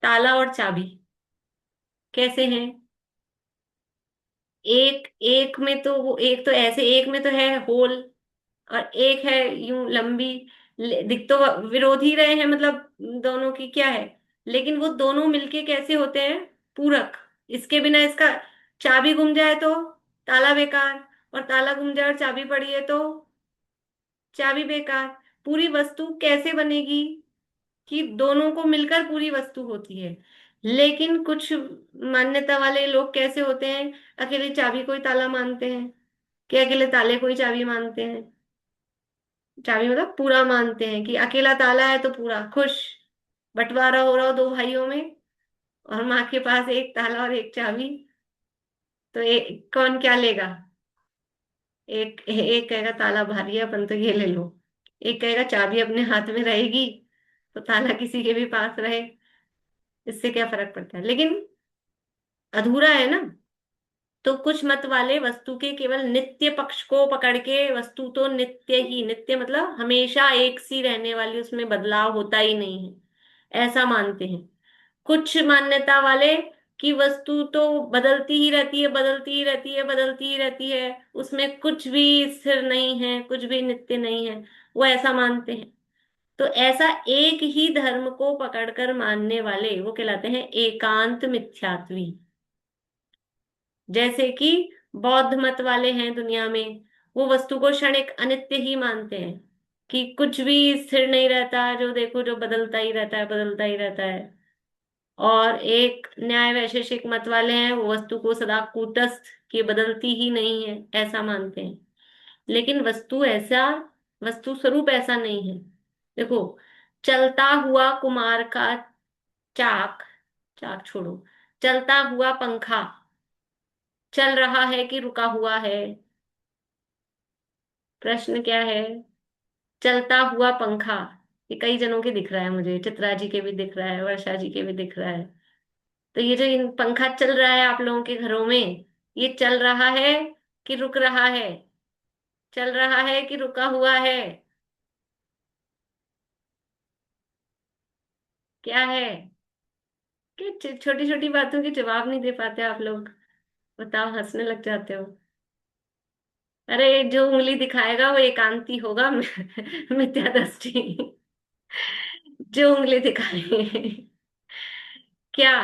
ताला और चाबी कैसे हैं? एक एक में तो वो, एक तो ऐसे, एक में तो है होल और एक है यूं लंबी। दिख तो विरोध ही रहे हैं, मतलब दोनों की क्या है, लेकिन वो दोनों मिलके कैसे होते हैं? पूरक। इसके बिना इसका चाबी गुम जाए तो ताला बेकार, और ताला गुम जाए और चाबी पड़ी है तो चाबी बेकार। पूरी वस्तु कैसे बनेगी कि दोनों को मिलकर पूरी वस्तु होती है। लेकिन कुछ मान्यता वाले लोग कैसे होते हैं, अकेले चाबी को ही ताला मानते हैं, कि अकेले ताले को ही चाबी मानते हैं। चाबी मतलब पूरा मानते हैं कि अकेला ताला है तो पूरा खुश। बंटवारा हो रहा हो दो भाइयों में और माँ के पास एक ताला और एक चाबी, तो कौन क्या लेगा? एक एक कहेगा ताला भारी है अपन तो ये ले लो, एक कहेगा चाबी अपने हाथ में रहेगी तो ताला किसी के भी पास रहे, इससे क्या फर्क पड़ता है? लेकिन अधूरा है ना। तो कुछ मत वाले वस्तु के केवल नित्य पक्ष को पकड़ के, वस्तु तो नित्य ही, नित्य मतलब हमेशा एक सी रहने वाली, उसमें बदलाव होता ही नहीं है, ऐसा मानते हैं। कुछ मान्यता वाले कि वस्तु तो बदलती ही रहती है, बदलती ही रहती है, बदलती ही रहती है, उसमें कुछ भी स्थिर नहीं है, कुछ भी नित्य नहीं है, वो ऐसा मानते हैं। तो ऐसा एक ही धर्म को पकड़कर मानने वाले वो कहलाते हैं एकांत मिथ्यात्वी। जैसे कि बौद्ध मत वाले हैं दुनिया में, वो वस्तु को क्षणिक अनित्य ही मानते हैं, कि कुछ भी स्थिर नहीं रहता, जो देखो जो बदलता ही रहता है, बदलता ही रहता है। और एक न्याय वैशेषिक मत वाले हैं, वो वस्तु को सदा कूटस्थ, की बदलती ही नहीं है, ऐसा मानते हैं। लेकिन वस्तु ऐसा, वस्तु स्वरूप ऐसा नहीं है। देखो, चलता हुआ कुमार का चाक, चाक छोड़ो, चलता हुआ पंखा चल रहा है कि रुका हुआ है? प्रश्न क्या है? चलता हुआ पंखा, ये कई जनों के दिख रहा है, मुझे चित्रा जी के भी दिख रहा है, वर्षा जी के भी दिख रहा है। तो ये जो इन पंखा चल रहा है आप लोगों के घरों में, ये चल रहा है कि रुक रहा है? चल रहा है कि रुका हुआ है? क्या है? कि छोटी छोटी बातों के जवाब नहीं दे पाते आप लोग? बताओ, हंसने लग जाते हो। अरे जो उंगली दिखाएगा वो एकांती होगा मिथ्या दृष्टि। जो उंगली दिखाए क्या,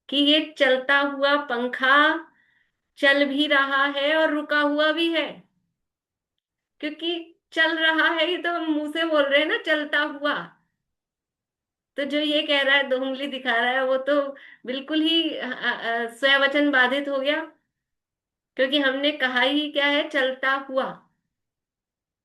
कि ये चलता हुआ पंखा चल भी रहा है और रुका हुआ भी है। क्योंकि चल रहा है, ये तो हम मुंह से बोल रहे हैं ना, चलता हुआ। तो जो ये कह रहा है, दो उंगली दिखा रहा है, वो तो बिल्कुल ही स्ववचन बाधित हो गया। क्योंकि हमने कहा ही क्या है, चलता हुआ।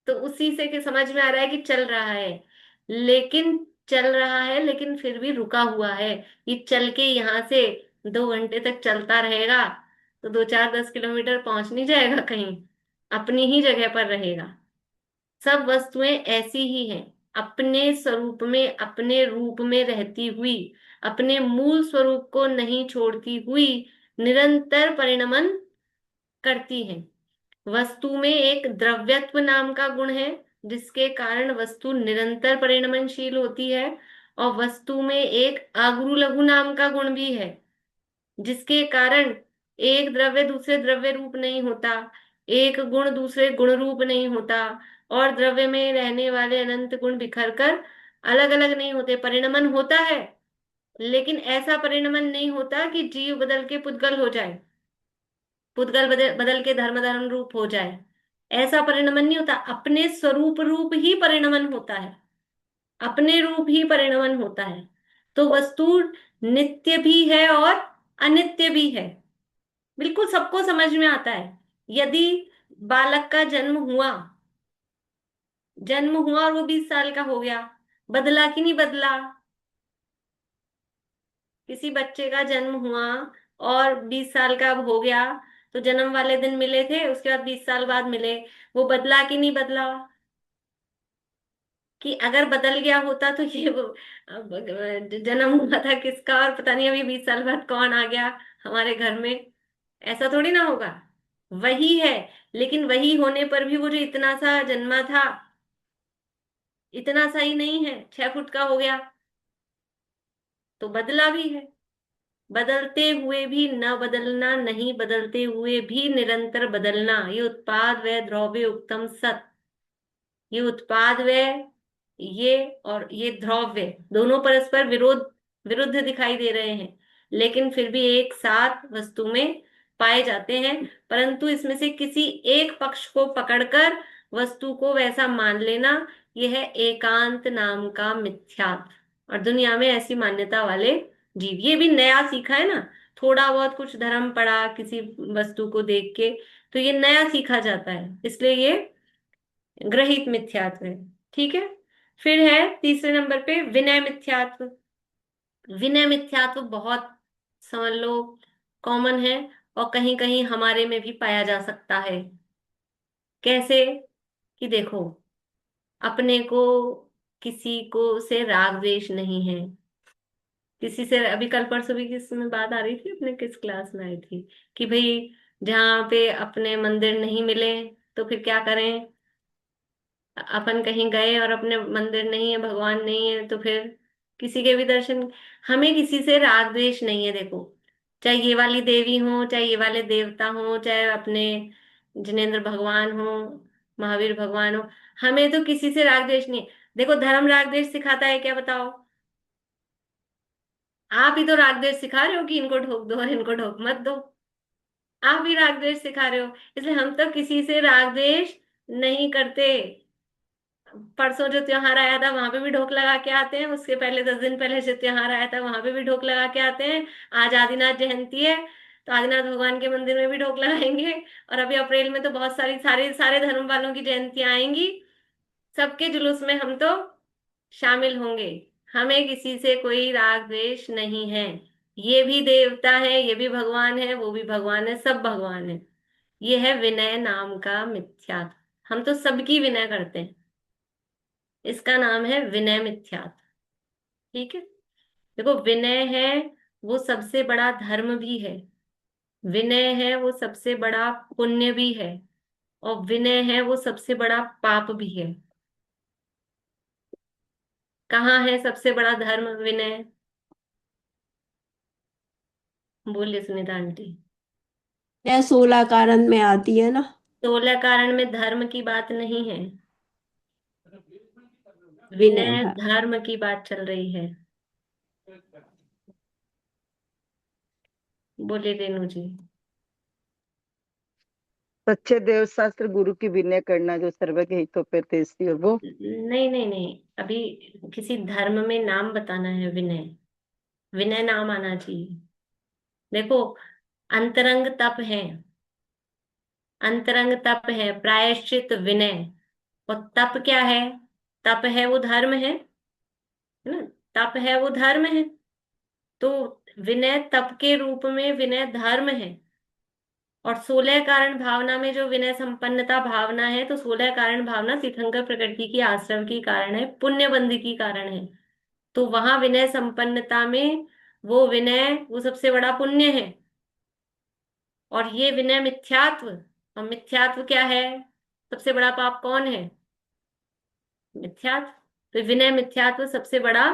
तो उसी से कि समझ में आ रहा है कि चल रहा है, लेकिन चल रहा है लेकिन फिर भी रुका हुआ है। ये चल के यहाँ से 2 घंटे तक चलता रहेगा तो 2 4 10 किलोमीटर पहुंच नहीं जाएगा कहीं, अपनी ही जगह पर रहेगा। सब वस्तुएं ऐसी ही हैं, अपने स्वरूप में अपने रूप में रहती हुई, अपने मूल स्वरूप को नहीं छोड़ती हुई, निरंतर परिणमन करती हैं। वस्तु में एक द्रव्यत्व नाम का गुण है, जिसके कारण वस्तु निरंतर परिणमनशील होती है। और वस्तु में एक अगुरु लघु नाम का गुण भी है, जिसके कारण एक द्रव्य दूसरे द्रव्य रूप नहीं होता, एक गुण दूसरे गुण रूप नहीं होता, और द्रव्य में रहने वाले अनंत गुण बिखर कर अलग अलग नहीं होते। परिणमन होता है, लेकिन ऐसा परिणमन नहीं होता कि जीव बदल के पुद्गल हो जाए, पुद्गल बदल बदल के धर्म धर्म रूप हो जाए। ऐसा परिणमन नहीं होता, अपने स्वरूप रूप ही परिणमन होता है, अपने रूप ही परिणमन होता है। तो वस्तु नित्य भी है और अनित्य भी है, बिल्कुल सबको समझ में आता है। यदि बालक का जन्म हुआ और वो 20 साल का हो गया, बदला कि नहीं बदला? किसी बच्चे का जन्म हुआ और 20 साल का अब हो गया, तो जन्म वाले दिन मिले थे, उसके बाद 20 साल बाद मिले, वो बदला कि नहीं बदला? कि अगर बदल गया होता तो ये वो जन्म हुआ था किसका और पता नहीं अभी 20 साल बाद कौन आ गया हमारे घर में, ऐसा थोड़ी ना होगा। वही है, लेकिन वही होने पर भी वो जो इतना सा जन्मा था, इतना सा ही नहीं है, 6 फुट का हो गया, तो बदला भी है। बदलते हुए भी न बदलना, नहीं बदलते हुए भी निरंतर बदलना, ये उत्पाद व द्रव्य उत्तम सत। ये उत्पाद व ये और ये द्रव्य दोनों परस्पर विरुद्ध दिखाई दे रहे हैं, लेकिन फिर भी एक साथ वस्तु में पाए जाते हैं। परंतु इसमें से किसी एक पक्ष को पकड़कर वस्तु को वैसा मान लेना, यह है एकांत नाम का मिथ्यात्व। और दुनिया में ऐसी मान्यता वाले जीव, ये भी नया सीखा है ना, थोड़ा बहुत कुछ धर्म पढ़ा किसी वस्तु को देख के, तो ये नया सीखा जाता है, इसलिए ये ग्रहित मिथ्यात्व है। ठीक है। फिर है तीसरे नंबर पे विनय मिथ्यात्व। विनय मिथ्यात्व बहुत, समझ लो, कॉमन है, और कहीं कहीं हमारे में भी पाया जा सकता है। कैसे? कि देखो, अपने को किसी को से राग द्वेष नहीं है, किसी से, अभी कल परसों भी किस में बात आ रही थी, अपने किस क्लास में आई थी, कि भाई जहाँ पे अपने मंदिर नहीं मिले तो फिर क्या करें, अपन कहीं गए और अपने मंदिर नहीं है, भगवान नहीं है, तो फिर किसी के भी दर्शन। हमें किसी से राग द्वेष नहीं है, देखो, चाहे ये वाली देवी हो, चाहे ये वाले देवता हो, चाहे अपने जिनेंद्र भगवान हो, महावीर भगवान हो, हमें तो किसी से राग द्वेष नहीं है। देखो, धर्म राग द्वेष सिखाता है क्या, बताओ? आप ही तो राग द्वेष सिखा रहे हो कि इनको ढोक दो और इनको ढोक मत दो, आप भी राग द्वेष सिखा रहे हो। इसलिए हम तो किसी से राग द्वेष नहीं करते। परसों जो त्योहार आया था वहां पे भी ढोक लगा के आते हैं, उसके पहले 10 दिन पहले जो त्योहार आया था वहां पे भी ढोक लगा के आते हैं। आज आदिनाथ जयंती है, तो आदिनाथ भगवान के मंदिर में भी ढोक लगाएंगे। और अभी अप्रैल में तो बहुत सारी सारे सारे धर्म वालों की जयंतियां आएंगी, सबके जुलूस में हम तो शामिल होंगे। हमें किसी से कोई राग द्वेष नहीं है। ये भी देवता है, ये भी भगवान है, वो भी भगवान है, सब भगवान है। ये है विनय नाम का मिथ्यात्व, हम तो सबकी विनय करते हैं, इसका नाम है विनय मिथ्यात्व। ठीक है। देखो, विनय है वो सबसे बड़ा धर्म भी है, विनय है वो सबसे बड़ा पुण्य भी है, और विनय है वो सबसे बड़ा पाप भी है। कहाँ है सबसे बड़ा धर्म विनय? बोलिए सुनीता आंटी। यह 16 कारण में आती है ना। 16 कारण में धर्म की बात नहीं है, विनय विनय है। धर्म की बात चल रही है। बोलिए रेणु जी। सच्चे देव शास्त्र गुरु की विनय करना, जो सर्व के हितों पे तेजती, और वो नहीं नहीं नहीं, अभी किसी धर्म में नाम बताना है विनय, विनय नाम आना चाहिए। देखो, अंतरंग तप है, अंतरंग तप है, प्रायश्चित विनय। और तप क्या है? तप है वो धर्म है ना। तप है वो धर्म है। तो विनय तप के रूप में विनय धर्म है। और 16 कारण भावना में जो विनय संपन्नता भावना है, तो 16 कारण भावना तीर्थंकर प्रकृति की आश्रम की कारण है, पुण्य बंध की कारण है। तो वहां विनय संपन्नता में वो विनय वो सबसे बड़ा पुण्य है। और ये विनय मिथ्यात्व, और मिथ्यात्व क्या है? सबसे बड़ा पाप कौन है? मिथ्यात्व। तो विनय मिथ्यात्व सबसे बड़ा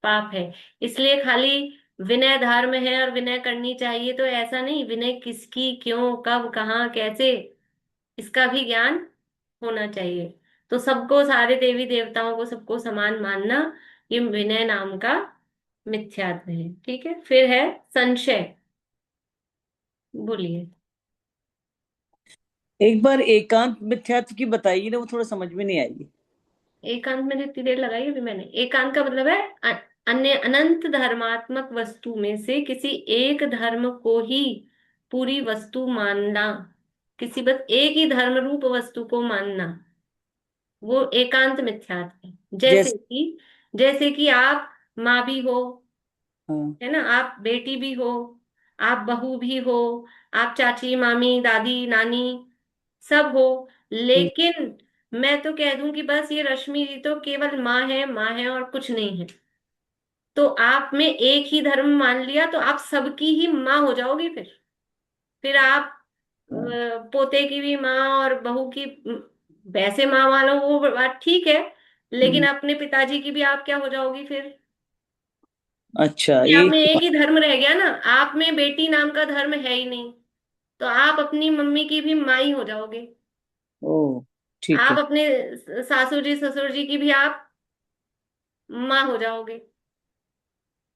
पाप है। इसलिए खाली विनय धर्म है और विनय करनी चाहिए, तो ऐसा नहीं। विनय किसकी, क्यों, कब, कहाँ, कैसे, इसका भी ज्ञान होना चाहिए। तो सबको, सारे देवी देवताओं को, सबको समान मानना, ये विनय नाम का मिथ्यात्व है। ठीक है, फिर है संशय। बोलिए। एक बार एकांत मिथ्यात्व की बताइए ना, वो थोड़ा समझ में नहीं आई। एकांत में जितनी देर लगाई अभी मैंने, एकांत का मतलब है अन्य अनंत धर्मात्मक वस्तु में से किसी एक धर्म को ही पूरी वस्तु मानना, किसी बस एक ही धर्म रूप वस्तु को मानना, वो एकांत मिथ्यात्व है। जैसे जैसे कि आप माँ भी हो, हाँ। है ना, आप बेटी भी हो, आप बहू भी हो, आप चाची, मामी, दादी, नानी सब हो। हम्म, लेकिन मैं तो कह दूं कि बस ये रश्मि जी तो केवल माँ है, माँ है और कुछ नहीं है। तो आप में एक ही धर्म मान लिया, तो आप सबकी ही माँ हो जाओगी। फिर आप हाँ। पोते की भी माँ और बहू की वैसे माँ वालों, वो बात ठीक है। लेकिन हम्म, अपने पिताजी की भी आप क्या हो जाओगी फिर? अच्छा क्योंकि आप में एक। एक ही धर्म रह गया ना। आप में बेटी नाम का धर्म है ही नहीं। तो आप अपनी मम्मी की भी माँ ही हो जाओगे। ओ ठीक आप है। अपने सासू जी, ससुर जी की भी आप माँ हो जाओगे।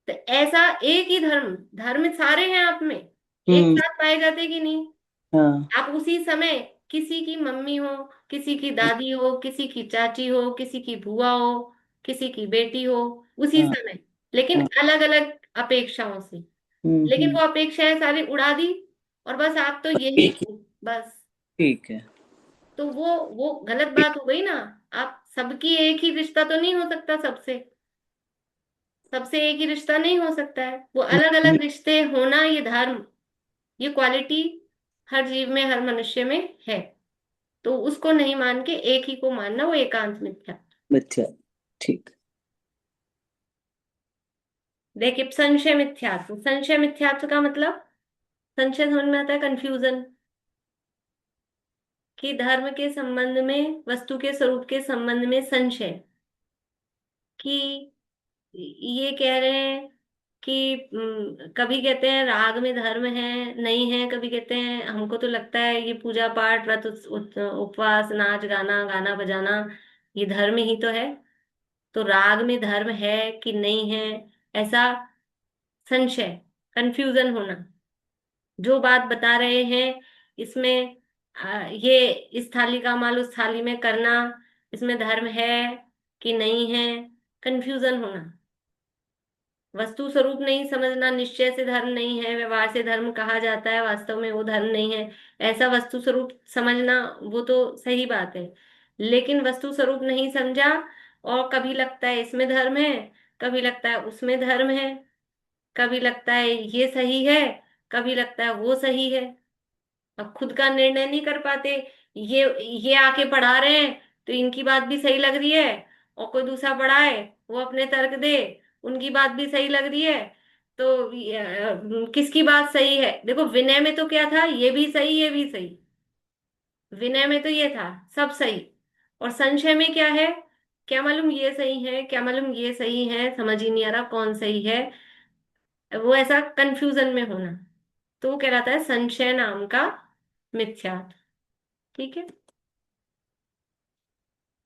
तो ऐसा एक ही धर्म, धर्म सारे हैं आप में, एक हम्म। साथ पाए जाते कि नहीं? हाँ। आप उसी समय किसी की मम्मी हो, किसी की दादी हो, किसी की चाची हो, किसी की बुआ हो, किसी की बेटी हो, उसी हाँ। समय, लेकिन हाँ। अलग अलग अपेक्षाओं से। लेकिन हम्म। वो अपेक्षाएं सारी उड़ा दी, और बस आप तो यही ठीक है। थी बस। ठीक है। तो वो गलत बात हो गई ना। आप सबकी एक ही रिश्ता तो नहीं हो सकता सबसे, सबसे एक ही रिश्ता नहीं हो सकता है। वो अलग अलग रिश्ते होना, ये धर्म, ये क्वालिटी हर जीव में, हर मनुष्य में है। तो उसको नहीं मान के एक ही को मानना, वो एकांत मिथ्या। मिथ्या। ठीक। देखिए, संशय मिथ्यात्व, संशय मिथ्यात्व का मतलब, संशय समझ में आता है, कंफ्यूजन, कि धर्म के संबंध में, वस्तु के स्वरूप के संबंध में संशय, कि ये कह रहे हैं कि कभी कहते हैं राग में धर्म है नहीं है, कभी कहते हैं हमको तो लगता है ये पूजा पाठ, व्रत, उपवास, नाच गाना, गाना बजाना, ये धर्म ही तो है। तो राग में धर्म है कि नहीं है, ऐसा संशय, कंफ्यूजन होना। जो बात बता रहे हैं इसमें, ये इस थाली का माल उस थाली में करना, इसमें धर्म है कि नहीं है, कंफ्यूजन होना। वस्तु स्वरूप नहीं समझना, निश्चय से धर्म नहीं है, व्यवहार से धर्म कहा जाता है, वास्तव में वो धर्म नहीं है, ऐसा वस्तु स्वरूप समझना, वो तो सही बात है। लेकिन वस्तु स्वरूप नहीं समझा, और कभी लगता है इसमें धर्म है, कभी लगता है उसमें धर्म है, कभी लगता है ये सही है, कभी लगता है वो सही है। अब खुद का निर्णय नहीं कर पाते। ये आके पढ़ा रहे हैं, तो इनकी बात भी सही लग रही है, और कोई दूसरा पढ़ाए, वो अपने तर्क दे, उनकी बात भी सही लग रही है। तो किसकी बात सही है? देखो, विनय में तो क्या था, ये भी सही, ये भी सही। विनय में तो ये था, सब सही। और संशय में क्या है? क्या मालूम ये सही है, क्या मालूम ये सही है, समझ ही नहीं आ रहा कौन सही है। वो ऐसा कंफ्यूजन में होना, तो वो कहलाता है संशय नाम का मिथ्या। ठीक है।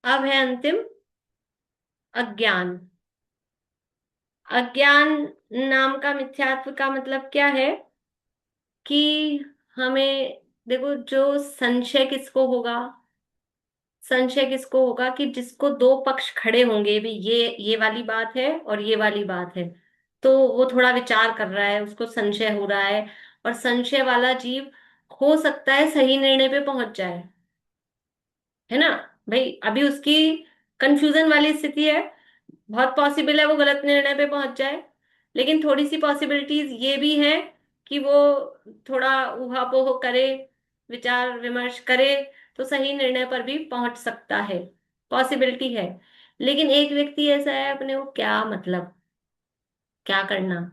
अब है अंतिम, अज्ञान। अज्ञान नाम का मिथ्यात्व का मतलब क्या है? कि हमें, देखो, जो संशय किसको होगा, संशय किसको होगा कि जिसको दो पक्ष खड़े होंगे भी, ये वाली बात है और ये वाली बात है, तो वो थोड़ा विचार कर रहा है, उसको संशय हो रहा है। और संशय वाला जीव हो सकता है सही निर्णय पे पहुंच जाए, है ना। भाई अभी उसकी कंफ्यूजन वाली स्थिति है, बहुत पॉसिबल है वो गलत निर्णय पे पहुंच जाए, लेकिन थोड़ी सी पॉसिबिलिटीज ये भी है कि वो थोड़ा ऊहापोह करे, विचार विमर्श करे, तो सही निर्णय पर भी पहुंच सकता है, पॉसिबिलिटी है। लेकिन एक व्यक्ति ऐसा है, अपने को क्या मतलब, क्या करना,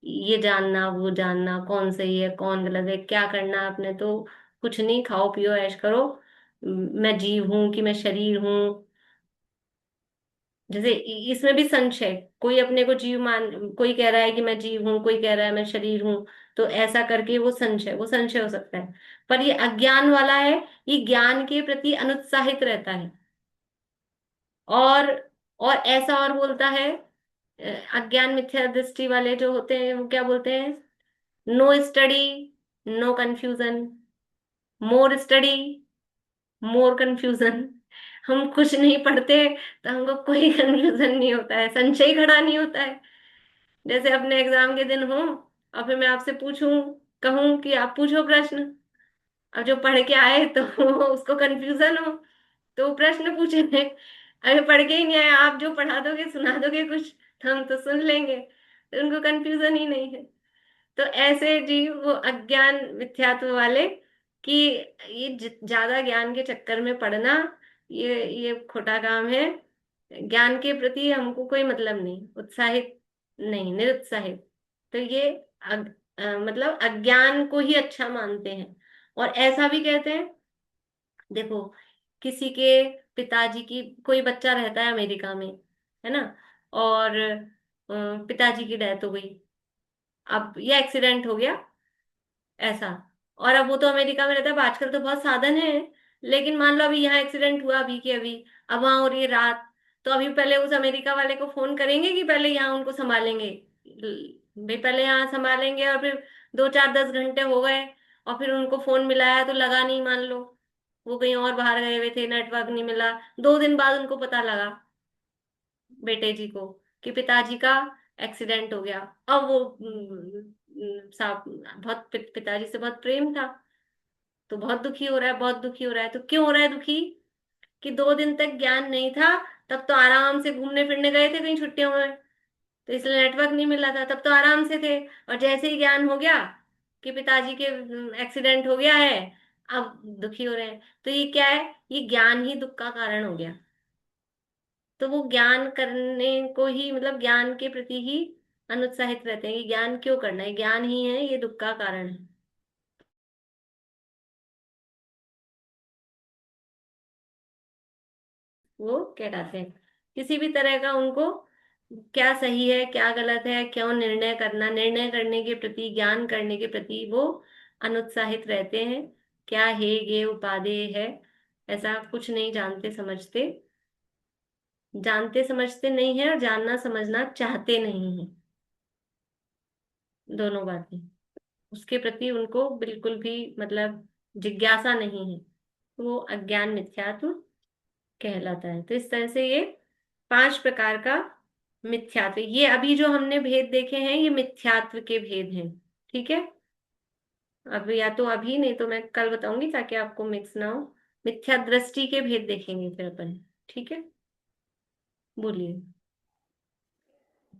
ये जानना वो जानना, कौन सही है कौन गलत है, क्या करना आपने तो कुछ नहीं, खाओ पियो ऐश करो, मैं जीव हूं कि मैं शरीर हूं। जैसे इसमें भी संशय, कोई अपने को जीव मान, कोई कह रहा है कि मैं जीव हूं, कोई कह रहा है मैं शरीर हूं, तो ऐसा करके वो संशय हो सकता है। पर ये अज्ञान वाला है, ये ज्ञान के प्रति अनुत्साहित रहता है, और और ऐसा और बोलता है, अज्ञान मिथ्या दृष्टि वाले जो होते हैं वो क्या बोलते हैं, no study no confusion, more study more confusion. हम कुछ नहीं पढ़ते तो हमको कोई कंफ्यूजन नहीं होता है, संशय खड़ा नहीं होता है। जैसे अपने एग्जाम के दिन हो, और फिर मैं आपसे पूछूं, कहूं कि आप पूछो प्रश्न, अब जो पढ़ के आए तो उसको कंफ्यूजन हो तो वो प्रश्न पूछे, अगर पढ़ के ही नहीं आए, आप जो पढ़ा दोगे सुना दोगे कुछ, तो हम तो सुन लेंगे, तो उनको कंफ्यूजन ही नहीं है। तो ऐसे जीव वो अज्ञान मिथ्यात्व वाले, कि ये ज्यादा ज्ञान के चक्कर में पड़ना, ये खोटा काम है। ज्ञान के प्रति हमको कोई मतलब नहीं, उत्साहित नहीं, निरुत्साहित। तो ये मतलब अज्ञान को ही अच्छा मानते हैं। और ऐसा भी कहते हैं, देखो किसी के पिताजी की, कोई बच्चा रहता है अमेरिका में, है ना, और पिताजी की डेथ हो गई, अब ये एक्सीडेंट हो गया ऐसा, और अब वो तो अमेरिका में रहता है, अब आजकल तो बहुत साधन है, लेकिन मान लो अभी यहाँ एक्सीडेंट हुआ अभी के अभी, अब वहां हो रही है रात, तो अभी पहले उस अमेरिका वाले को फोन करेंगे कि पहले यहाँ उनको संभालेंगे, भाई पहले यहाँ संभालेंगे, और फिर 2 4 10 घंटे हो गए, और फिर उनको फोन मिलाया तो लगा नहीं, मान लो वो कहीं और बाहर गए हुए थे, नेटवर्क नहीं मिला, 2 दिन बाद उनको पता लगा बेटे जी को कि पिताजी का एक्सीडेंट हो गया। अब वो साहब बहुत पिताजी से बहुत प्रेम था, तो बहुत दुखी हो रहा है, बहुत दुखी हो रहा है। तो क्यों हो रहा है दुखी, कि 2 दिन तक ज्ञान नहीं था, तब तो आराम से घूमने फिरने गए थे कहीं छुट्टियों में, तो इसलिए नेटवर्क नहीं मिला था, तब तो आराम से थे। और जैसे ही ज्ञान हो गया कि पिताजी के एक्सीडेंट हो गया है, अब दुखी हो रहे हैं। तो ये क्या है, ये ज्ञान ही दुख का कारण हो गया। तो वो ज्ञान करने को ही, मतलब ज्ञान के प्रति ही अनुत्साहित रहते हैं कि ज्ञान क्यों करना है, ज्ञान ही है ये दुख का कारण है। वो कहलाते हैं, किसी भी तरह का उनको क्या सही है क्या गलत है, क्यों निर्णय करना, निर्णय करने के प्रति, ज्ञान करने के प्रति वो अनुत्साहित रहते हैं। क्या है ये उपादेय है, ऐसा कुछ नहीं जानते समझते, जानते समझते नहीं है, और जानना समझना चाहते नहीं है, दोनों बातें। उसके प्रति उनको बिल्कुल भी मतलब जिज्ञासा नहीं है, वो अज्ञान मिथ्यात्व कहलाता है। तो इस तरह से ये 5 प्रकार का मिथ्यात्व, ये अभी जो हमने भेद देखे हैं ये मिथ्यात्व के भेद हैं, ठीक है। अब या तो अभी, नहीं तो मैं कल बताऊंगी ताकि आपको मिक्स ना हो। मिथ्या दृष्टि के भेद देखेंगे फिर अपन, ठीक है, बोलिए।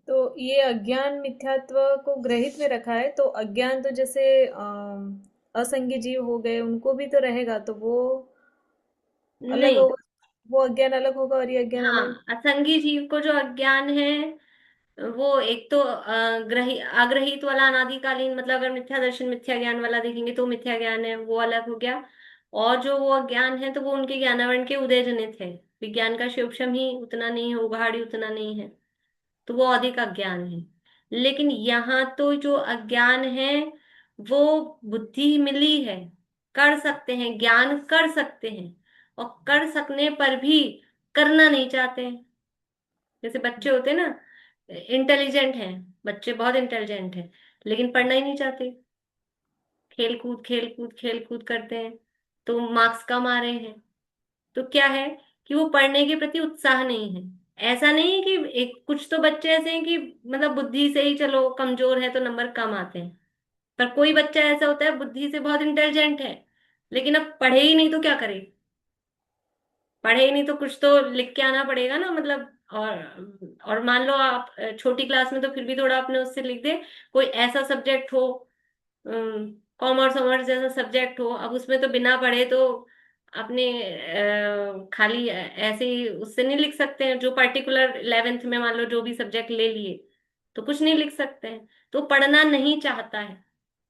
तो ये अज्ञान मिथ्यात्व को ग्रहित में रखा है, तो अज्ञान तो जैसे असंगी जीव हो गए, उनको भी तो रहेगा, तो वो अलग नहीं, होगा, वो अज्ञान अलग होगा और ये अज्ञान हाँ, अलग। असंगी जीव को जो अज्ञान है, वो एक तो अग्रहित वाला अनादिकालीन, मतलब अगर मिथ्या दर्शन मिथ्या ज्ञान वाला देखेंगे तो मिथ्या ज्ञान है, वो अलग हो गया। और जो वो अज्ञान है तो वो उनके ज्ञानावरण के उदय जनित है, विज्ञान का शिवक्षम ही उतना नहीं है, उघाड़ी उतना नहीं है, तो वो अधिक अज्ञान है। लेकिन यहाँ तो जो अज्ञान है वो बुद्धि मिली है, कर सकते हैं, ज्ञान कर सकते हैं, और कर सकने पर भी करना नहीं चाहते हैं। जैसे बच्चे होते हैं ना, इंटेलिजेंट हैं, बच्चे बहुत इंटेलिजेंट हैं, लेकिन पढ़ना ही नहीं चाहते, खेल कूद खेल कूद खेल कूद करते हैं, तो मार्क्स कम आ रहे हैं। तो क्या है कि वो पढ़ने के प्रति उत्साह नहीं है। ऐसा नहीं है कि एक कुछ तो बच्चे ऐसे हैं कि मतलब बुद्धि से ही चलो कमजोर है तो नंबर कम आते हैं, पर कोई बच्चा ऐसा होता है बुद्धि से बहुत इंटेलिजेंट है, लेकिन अब पढ़े ही नहीं तो क्या करे? पढ़े ही नहीं तो कुछ तो लिख के आना पड़ेगा ना, मतलब। और मान लो आप छोटी क्लास में तो फिर भी थोड़ा अपने उससे लिख दे। कोई ऐसा सब्जेक्ट हो, कॉमर्स वॉमर्स जैसा सब्जेक्ट हो, अब उसमें तो बिना पढ़े तो अपने खाली ऐसे ही उससे नहीं लिख सकते हैं। जो पर्टिकुलर 11th में मान लो जो भी सब्जेक्ट ले लिए, तो कुछ नहीं लिख सकते हैं। तो पढ़ना नहीं चाहता है,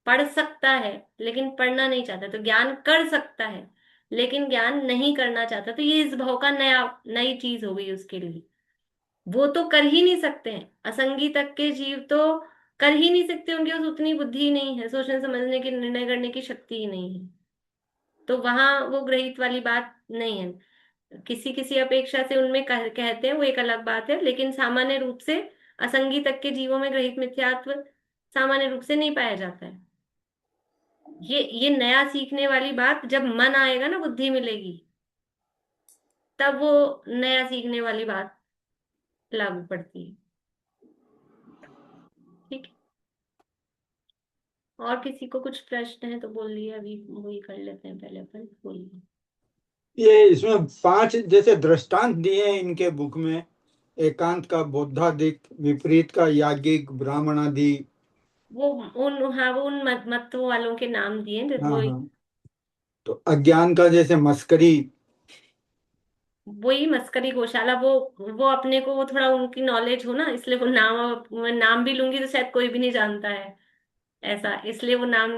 पढ़ सकता है लेकिन पढ़ना नहीं चाहता, तो ज्ञान कर सकता है लेकिन ज्ञान नहीं करना चाहता। तो ये इस भाव का नई चीज हो गई उसके लिए। वो तो कर ही नहीं सकते हैं, असंगी तक के जीव तो कर ही नहीं सकते, उनके पास उतनी बुद्धि ही नहीं है, सोचने समझने की, निर्णय करने की शक्ति ही नहीं है। तो वहां वो ग्रहित वाली बात नहीं है। किसी किसी अपेक्षा से उनमें कहते हैं, वो एक अलग बात है, लेकिन सामान्य रूप से असंगी तक के जीवों में ग्रहित मिथ्यात्व सामान्य रूप से नहीं पाया जाता है। ये नया सीखने वाली बात जब मन आएगा ना, बुद्धि मिलेगी, तब वो नया सीखने वाली बात लागू पड़ती है। ठीक है। और किसी को कुछ प्रश्न है तो बोलिए, अभी वही कर लेते हैं, पहले अपन बोलिए। ये इसमें 5 जैसे दृष्टांत दिए हैं इनके बुक में, एकांत का, बौद्धादिक, विपरीत का, याज्ञिक, ब्राह्मणादि। वो हाँ, वो उन मत वालों के नाम दिए हैं, हाँ वो हाँ। तो अज्ञान का जैसे मस्करी। वही मस्करी गौशाला, वो अपने को, वो थोड़ा उनकी नॉलेज हो ना, इसलिए वो नाम, मैं नाम भी लूंगी तो शायद कोई भी नहीं जानता है ऐसा, इसलिए वो नाम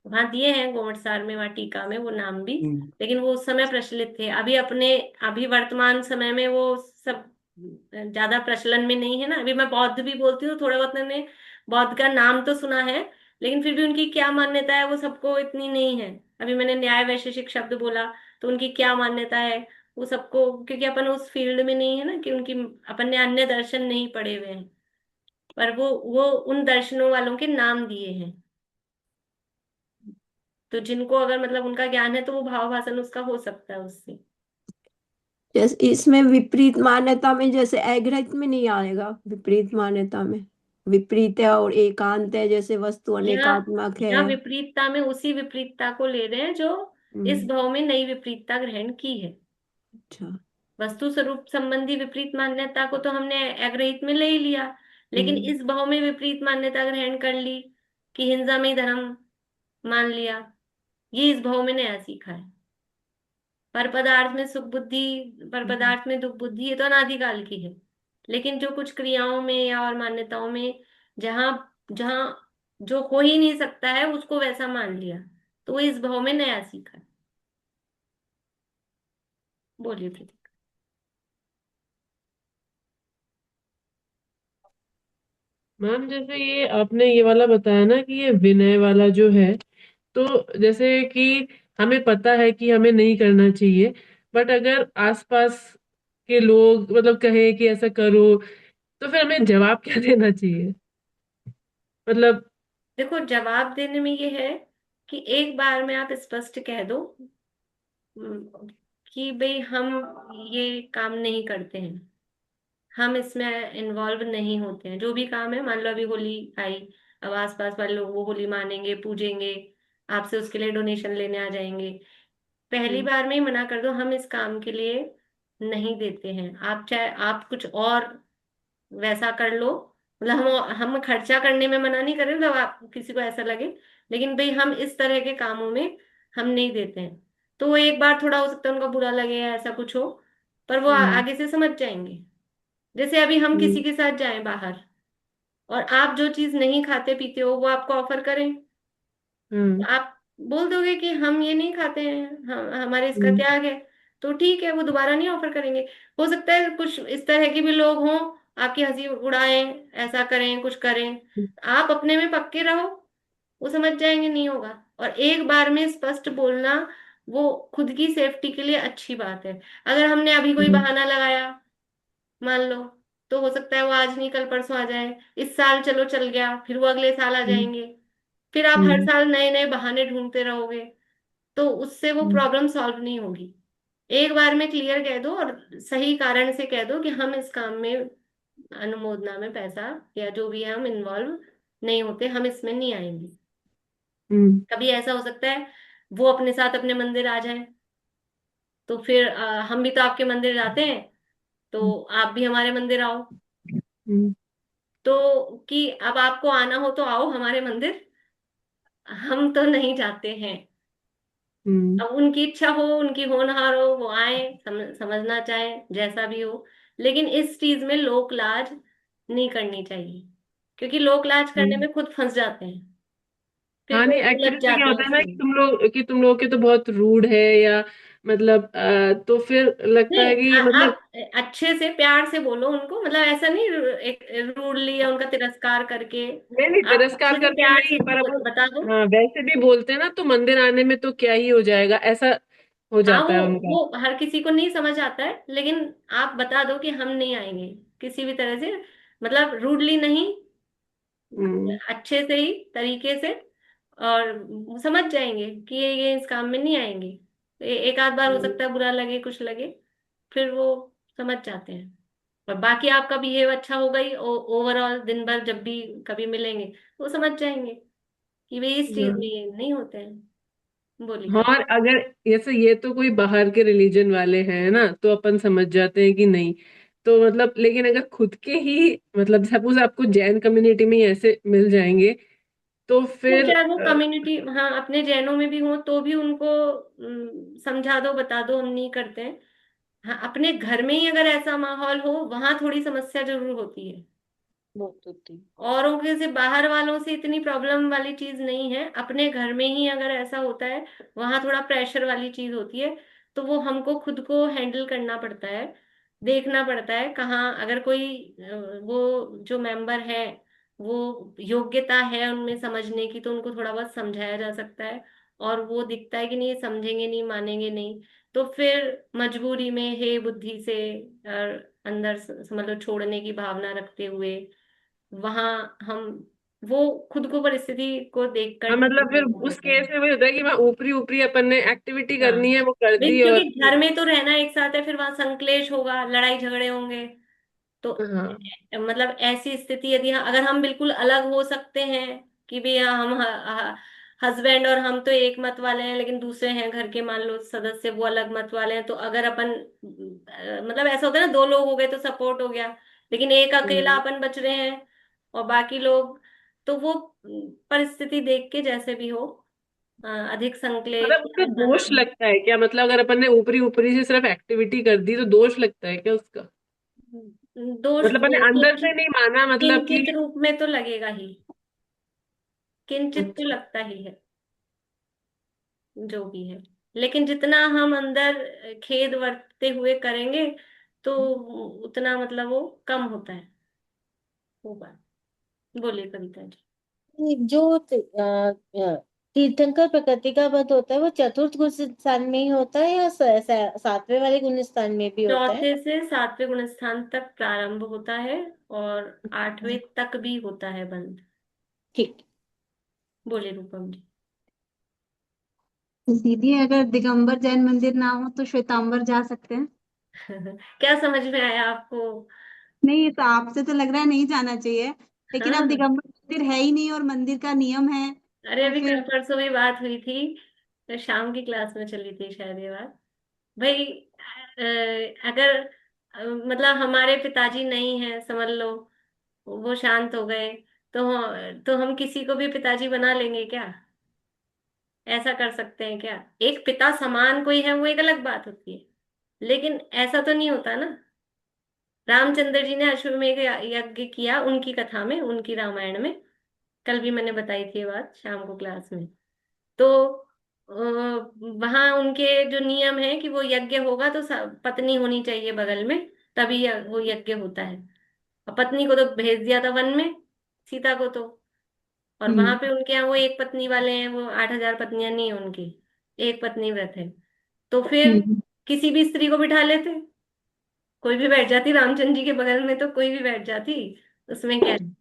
वहां दिए हैं गोमटसार में, वहां टीका में वो नाम भी। लेकिन वो उस समय प्रचलित थे, अभी वर्तमान समय में वो सब ज्यादा प्रचलन में नहीं है ना। अभी मैं बौद्ध भी बोलती हूँ, थोड़ा बहुत मैंने बौद्ध का नाम तो सुना है, लेकिन फिर भी उनकी क्या मान्यता है वो सबको इतनी नहीं है। अभी मैंने न्याय वैशेषिक शब्द बोला, तो उनकी क्या मान्यता है वो सबको, क्योंकि अपन उस फील्ड में नहीं है ना, कि उनकी, अपन ने अन्य दर्शन नहीं पढ़े हुए हैं, पर वो उन दर्शनों वालों के नाम दिए हैं। तो जिनको अगर मतलब उनका ज्ञान है तो वो भाव भाषण उसका हो सकता है उससे। जैसे इसमें विपरीत मान्यता में, जैसे अग्रहित में नहीं आएगा, विपरीत मान्यता में विपरीत है और एकांत है, जैसे वस्तु यहाँ अनेकात्मक है। यहाँ विपरीतता में उसी विपरीतता को ले रहे हैं जो इस भाव में नई विपरीतता ग्रहण की है। अच्छा। वस्तु स्वरूप संबंधी विपरीत मान्यता को तो हमने अग्रहित में ले ही लिया, लेकिन इस भाव में विपरीत मान्यता ग्रहण कर ली कि हिंसा में ही धर्म मान लिया, ये इस भाव में नया सीखा है। पर पदार्थ में सुख बुद्धि, पर पदार्थ में दुख बुद्धि, ये तो अनादिकाल की है। लेकिन जो कुछ क्रियाओं में या और मान्यताओं में जहां जहां जो हो ही नहीं सकता है उसको वैसा मान लिया, तो वो इस भाव में नया सीखा है। बोलिए प्रतीक। मैम जैसे ये आपने ये वाला बताया ना कि ये विनय वाला जो है, तो जैसे कि हमें पता है कि हमें नहीं करना चाहिए, बट अगर आसपास के लोग मतलब कहे कि ऐसा करो, तो फिर हमें जवाब क्या देना चाहिए? मतलब देखो, जवाब देने में ये है कि एक बार में आप स्पष्ट कह दो कि भाई हम ये काम नहीं करते हैं, हम इसमें इन्वॉल्व नहीं होते हैं। जो भी काम है, मान लो अभी होली आई, अब आसपास वाले लोग वो होली मानेंगे, पूजेंगे, आपसे उसके लिए डोनेशन लेने आ जाएंगे। पहली बार में ही मना कर दो, हम इस काम के लिए नहीं देते हैं, आप चाहे आप कुछ और वैसा कर लो। मतलब हम खर्चा करने में मना नहीं कर रहे, मतलब आप किसी को ऐसा लगे, लेकिन भाई हम इस तरह के कामों में हम नहीं देते हैं। तो वो एक बार थोड़ा हो सकता है उनका बुरा लगे या ऐसा कुछ हो, पर वो आगे से समझ जाएंगे। जैसे अभी हम किसी के साथ जाएं बाहर, और आप जो चीज नहीं खाते पीते हो वो आपको ऑफर करें, आप बोल दोगे कि हम ये नहीं खाते हैं, हम हमारे इसका त्याग है, तो ठीक है, वो दोबारा नहीं ऑफर करेंगे। हो सकता है कुछ इस तरह के भी लोग हों, आपकी हंसी उड़ाएं, ऐसा करें, कुछ करें, आप अपने में पक्के रहो, वो समझ जाएंगे नहीं होगा। और एक बार में स्पष्ट बोलना वो खुद की सेफ्टी के लिए अच्छी बात है। अगर हमने अभी कोई बहाना लगाया, मान लो, तो हो सकता है वो आज नहीं कल परसों आ जाए, इस साल चलो चल गया, फिर वो अगले साल आ जाएंगे, फिर आप हर साल नए नए बहाने ढूंढते रहोगे, तो उससे वो प्रॉब्लम सॉल्व नहीं होगी। एक बार में क्लियर कह दो और सही कारण से कह दो कि हम इस काम में अनुमोदना में पैसा या जो भी है हम इन्वॉल्व नहीं होते, हम इसमें नहीं आएंगे। हम्म कभी ऐसा हो सकता है वो अपने साथ अपने मंदिर आ जाए, तो फिर हम भी तो आपके मंदिर जाते हैं, तो आप भी हमारे मंदिर आओ। हम्म तो कि अब आपको आना हो तो आओ हमारे मंदिर, हम तो नहीं जाते हैं। हम्म अब उनकी इच्छा हो, उनकी होनहार हो, वो आए, समझना चाहे जैसा भी हो। लेकिन इस चीज में लोक लाज नहीं करनी चाहिए, क्योंकि लोक लाज करने हम्म। में खुद फंस जाते हैं, फिर हाँ वो नहीं, उलझ एक्चुअली तो क्या जाते हैं होता है ना कि उसमें। तुम लोग के तो बहुत रूड है, या मतलब तो फिर लगता नहीं, है कि मतलब आप अच्छे से प्यार से बोलो उनको, मतलब ऐसा नहीं एक रूडली या उनका तिरस्कार करके। नहीं नहीं, आप तिरस्कार अच्छे से करके प्यार से नहीं, पर उनको अब बता दो। हाँ वैसे भी बोलते हैं ना, तो मंदिर आने में तो क्या ही हो जाएगा, ऐसा हो हाँ, जाता है उनका। वो हर किसी को नहीं समझ आता है, लेकिन आप बता दो कि हम नहीं आएंगे किसी भी तरह से, मतलब रूडली नहीं, हम्म अच्छे से ही तरीके से। और समझ जाएंगे कि ये इस काम में नहीं आएंगे। एक आध बार हो सकता है बुरा लगे, कुछ लगे, फिर वो समझ जाते हैं। और बाकी आपका बिहेव अच्छा होगा ही, ओवरऑल दिन भर जब भी कभी मिलेंगे वो समझ जाएंगे कि भाई इस चीज में हाँ ये नहीं होते हैं। बोलिए हाँ, कभी। और अगर जैसे ये तो कोई बाहर के रिलीजन वाले हैं ना, तो अपन समझ जाते हैं कि नहीं। तो मतलब लेकिन अगर खुद के ही मतलब सपोज आपको जैन कम्युनिटी में ही ऐसे मिल जाएंगे, तो वो फिर चाहे वो कम्युनिटी, हाँ, अपने जैनों में भी हो तो भी उनको समझा दो, बता दो हम नहीं करते हैं। हाँ, अपने घर में ही अगर ऐसा माहौल हो, वहां थोड़ी समस्या जरूर होती है। बहुत होती। औरों के से, बाहर वालों से इतनी प्रॉब्लम वाली चीज नहीं है, अपने घर में ही अगर ऐसा होता है, वहां थोड़ा प्रेशर वाली चीज होती है। तो वो हमको खुद को हैंडल करना पड़ता है, देखना पड़ता है कहाँ अगर कोई वो जो मेंबर है वो योग्यता है उनमें समझने की, तो उनको थोड़ा बहुत समझाया जा सकता है। और वो दिखता है कि नहीं समझेंगे, नहीं मानेंगे, नहीं, तो फिर मजबूरी में हे बुद्धि से और अंदर मतलब छोड़ने की भावना रखते हुए वहां हम वो खुद को परिस्थिति को देखकर हाँ मतलब फिर करना उस होता है। केस में वही होता है कि मैं ऊपरी ऊपरी अपन ने एक्टिविटी हाँ, करनी है वो कर भाई दी, क्योंकि और घर में तो रहना एक साथ है, फिर वहां संक्लेश होगा, लड़ाई झगड़े होंगे। तो हाँ मतलब ऐसी स्थिति यदि अगर हम बिल्कुल अलग हो सकते हैं कि भैया हम हस्बैंड और हम तो एक मत वाले हैं, लेकिन दूसरे हैं घर के मान लो सदस्य वो अलग मत वाले हैं, तो अगर अपन मतलब ऐसा होता है ना, दो लोग हो गए तो सपोर्ट हो गया, लेकिन एक अकेला हम्म। अपन बच रहे हैं और बाकी लोग, तो वो परिस्थिति देख के जैसे भी हो अधिक संक्लेश मतलब या उसका ऐसा ना दोष लगता है क्या, मतलब अगर अपन ने ऊपरी ऊपरी से सिर्फ एक्टिविटी कर दी तो दोष लगता है क्या उसका? दोष मतलब अपन ने अंदर से नहीं माना, मतलब कि किंचित रूप में तो लगेगा ही, किंचित तो अच्छा। लगता ही है जो भी है। लेकिन जितना हम अंदर खेद वर्तते हुए करेंगे, तो उतना मतलब वो कम होता है, वो बात। बोलिए कविता जी। जो तीर्थंकर प्रकृति का वध होता है वो चतुर्थ गुण स्थान में ही होता है, या सातवें वाले गुण स्थान में भी होता है? चौथे से सातवें गुण स्थान तक प्रारंभ होता है, और आठवें तक भी होता है बंद। ठीक। बोले रूपम जी। दीदी अगर दिगंबर जैन मंदिर ना हो तो श्वेतांबर जा सकते हैं? क्या समझ में आया आपको? नहीं, ये तो आपसे तो लग रहा है नहीं जाना चाहिए, लेकिन अब हाँ, दिगंबर मंदिर है ही नहीं और मंदिर का नियम है अरे तो अभी कल फिर। परसों भी बात हुई थी, तो शाम की क्लास में चली थी शायद ये बात। भाई अगर मतलब हमारे पिताजी नहीं है समझ लो, वो शांत हो गए, तो हम किसी को भी पिताजी बना लेंगे क्या? ऐसा कर सकते हैं क्या? एक पिता समान कोई है वो एक अलग बात होती है, लेकिन ऐसा तो नहीं होता ना। रामचंद्र जी ने अश्वमेध यज्ञ किया उनकी कथा में, उनकी रामायण में, कल भी मैंने बताई थी ये बात शाम को क्लास में। तो वहां उनके जो नियम है कि वो यज्ञ होगा तो पत्नी होनी चाहिए बगल में, तभी वो यज्ञ होता है। और पत्नी को तो भेज दिया था वन में, सीता को तो। और वहां पे उनके यहाँ वो एक पत्नी वाले हैं, वो 8,000 पत्नियां नहीं है उनकी, एक पत्नी व्रत है। तो फिर हम्म। किसी भी स्त्री को बिठा लेते, कोई भी बैठ जाती रामचंद्र जी के बगल में, तो कोई भी बैठ जाती, उसमें क्या है।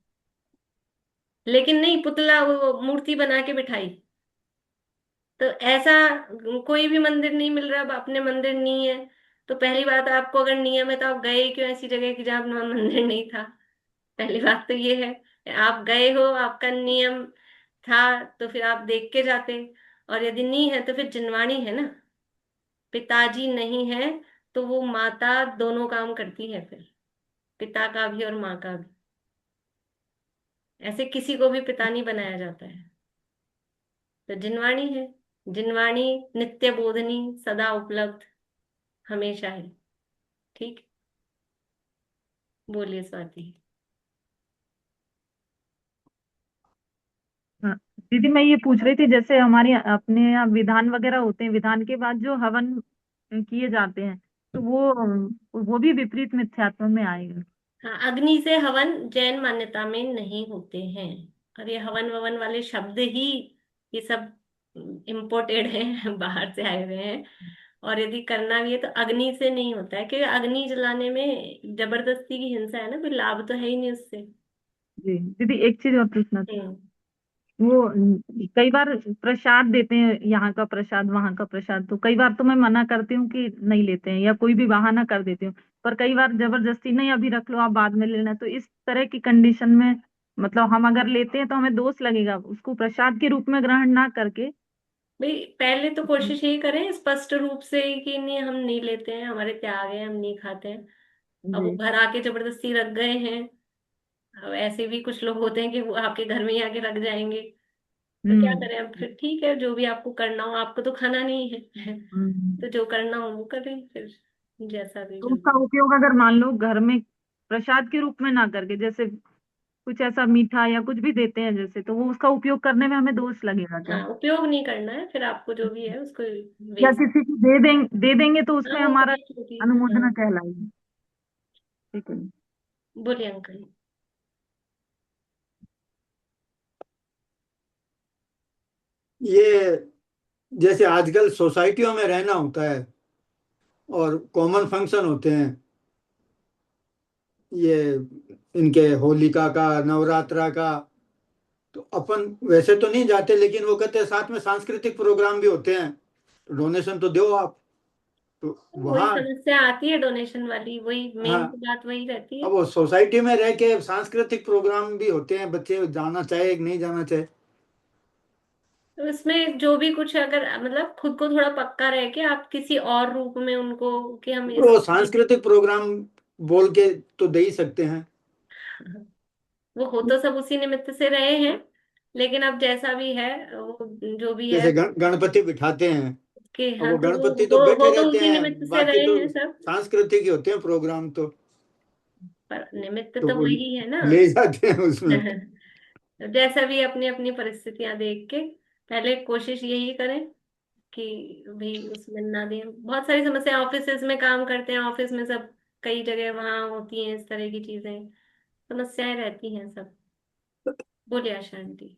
लेकिन नहीं, पुतला वो मूर्ति बना के बिठाई। तो ऐसा कोई भी मंदिर नहीं मिल रहा, अब अपने मंदिर नहीं है, तो पहली बात आपको अगर नियम है तो आप गए क्यों ऐसी जगह की जहाँ अपना मंदिर नहीं था? पहली बात तो ये है। आप गए हो, आपका नियम था, तो फिर आप देख के जाते। और यदि नहीं है तो फिर जिनवाणी है ना, पिताजी नहीं है तो वो माता दोनों काम करती है फिर, पिता का भी और माँ का भी। ऐसे किसी को भी पिता नहीं बनाया जाता है। तो जिनवाणी है, जिनवाणी नित्य बोधनी, सदा उपलब्ध, हमेशा है। ठीक, बोलिए स्वाति। हाँ, दीदी मैं ये पूछ रही थी, जैसे हमारे अपने यहाँ विधान वगैरह होते हैं, विधान के बाद जो हवन किए जाते हैं, तो वो भी विपरीत मिथ्यात्व में आएगा? हाँ, अग्नि से हवन जैन मान्यता में नहीं होते हैं। और ये हवन ववन वाले शब्द ही, ये सब इम्पोर्टेड हैं बाहर से आए हुए हैं। और यदि करना भी है तो अग्नि से नहीं होता है, क्योंकि अग्नि जलाने में जबरदस्ती की हिंसा है ना, कोई लाभ तो है ही नहीं उससे। जी दीदी, एक चीज और पूछना था। हम्म। वो कई बार प्रसाद देते हैं, यहाँ का प्रसाद वहाँ का प्रसाद, तो कई बार तो मैं मना करती हूँ कि नहीं लेते हैं, या कोई भी बहाना कर देती हूँ। पर कई बार जबरदस्ती, नहीं अभी रख लो, आप बाद में लेना। तो इस तरह की कंडीशन में मतलब हम अगर लेते हैं तो हमें दोष लगेगा, उसको प्रसाद के रूप में ग्रहण ना करके। भाई पहले तो कोशिश यही करें स्पष्ट रूप से कि नहीं, हम नहीं लेते हैं, हमारे त्याग है, हम नहीं खाते हैं। अब वो जी। घर आके जबरदस्ती रख गए हैं। अब ऐसे भी कुछ लोग होते हैं कि वो आपके घर में ही आके रख जाएंगे। तो क्या हम्म करें, अब फिर ठीक है, जो भी आपको करना हो, आपको तो खाना नहीं है हम्म। तो जो करना हो वो करें फिर, जैसा भी तो जो उसका भी। उपयोग अगर मान लो घर में प्रसाद के रूप में ना करके, जैसे कुछ ऐसा मीठा या कुछ भी देते हैं जैसे, तो वो उसका उपयोग करने में हमें दोष लगेगा क्या? हाँ, उपयोग नहीं करना है, फिर आपको जो भी है उसको या वेस्ट। किसी को दे देंगे तो हाँ, उसमें वो हमारा बड़ी छोटी। हाँ, अनुमोदना कहलाएगी? ठीक है। बोलिए अंकल। ये जैसे आजकल सोसाइटियों में रहना होता है और कॉमन फंक्शन होते हैं, ये इनके होलिका का, नवरात्रा का, तो अपन वैसे तो नहीं जाते, लेकिन वो कहते हैं साथ में सांस्कृतिक प्रोग्राम भी होते हैं, तो डोनेशन तो दो आप। तो वही वहाँ, समस्या आती है डोनेशन वाली, वही मेन हाँ, बात वही रहती है। अब वो सोसाइटी में रह के सांस्कृतिक प्रोग्राम भी होते हैं, बच्चे जाना चाहे कि नहीं जाना चाहे। तो इसमें जो भी कुछ अगर मतलब खुद को थोड़ा पक्का रह के आप किसी और रूप में उनको, कि हम इस वो सांस्कृतिक प्रोग्राम बोल के तो दे ही सकते हैं। वो हो तो सब उसी निमित्त से रहे हैं, लेकिन अब जैसा भी है वो जो भी है जैसे गणपति बिठाते हैं, कि अब हाँ, वो तो गणपति तो हो बैठे तो रहते उसी हैं, निमित्त से बाकी रहे तो हैं सब। सांस्कृतिक ही होते हैं प्रोग्राम तो पर निमित्त तो तो वो वही है ना। ले जाते हैं उसमें। जैसा भी अपनी अपनी परिस्थितियां देख के पहले कोशिश यही करें कि भाई उसमें ना दें। बहुत सारी समस्या, ऑफिस में काम करते हैं, ऑफिस में सब कई जगह वहां होती हैं इस तरह की चीजें, समस्याएं रहती हैं सब। बोलिए आशांति।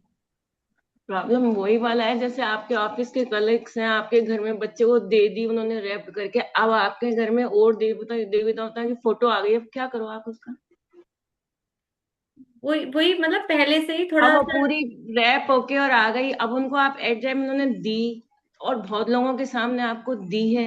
प्रॉब्लम वही वाला है, जैसे आपके ऑफिस के कलीग्स हैं, आपके घर में बच्चे को दे दी उन्होंने रैप करके, अब आपके घर में और देवी देवताओं की फोटो आ गई, अब क्या करो आप उसका? वही वही मतलब पहले से ही अब थोड़ा वो सा। पूरी रैप होके और आ गई, अब उनको आप एट टाइम उन्होंने दी और बहुत लोगों के सामने आपको दी है,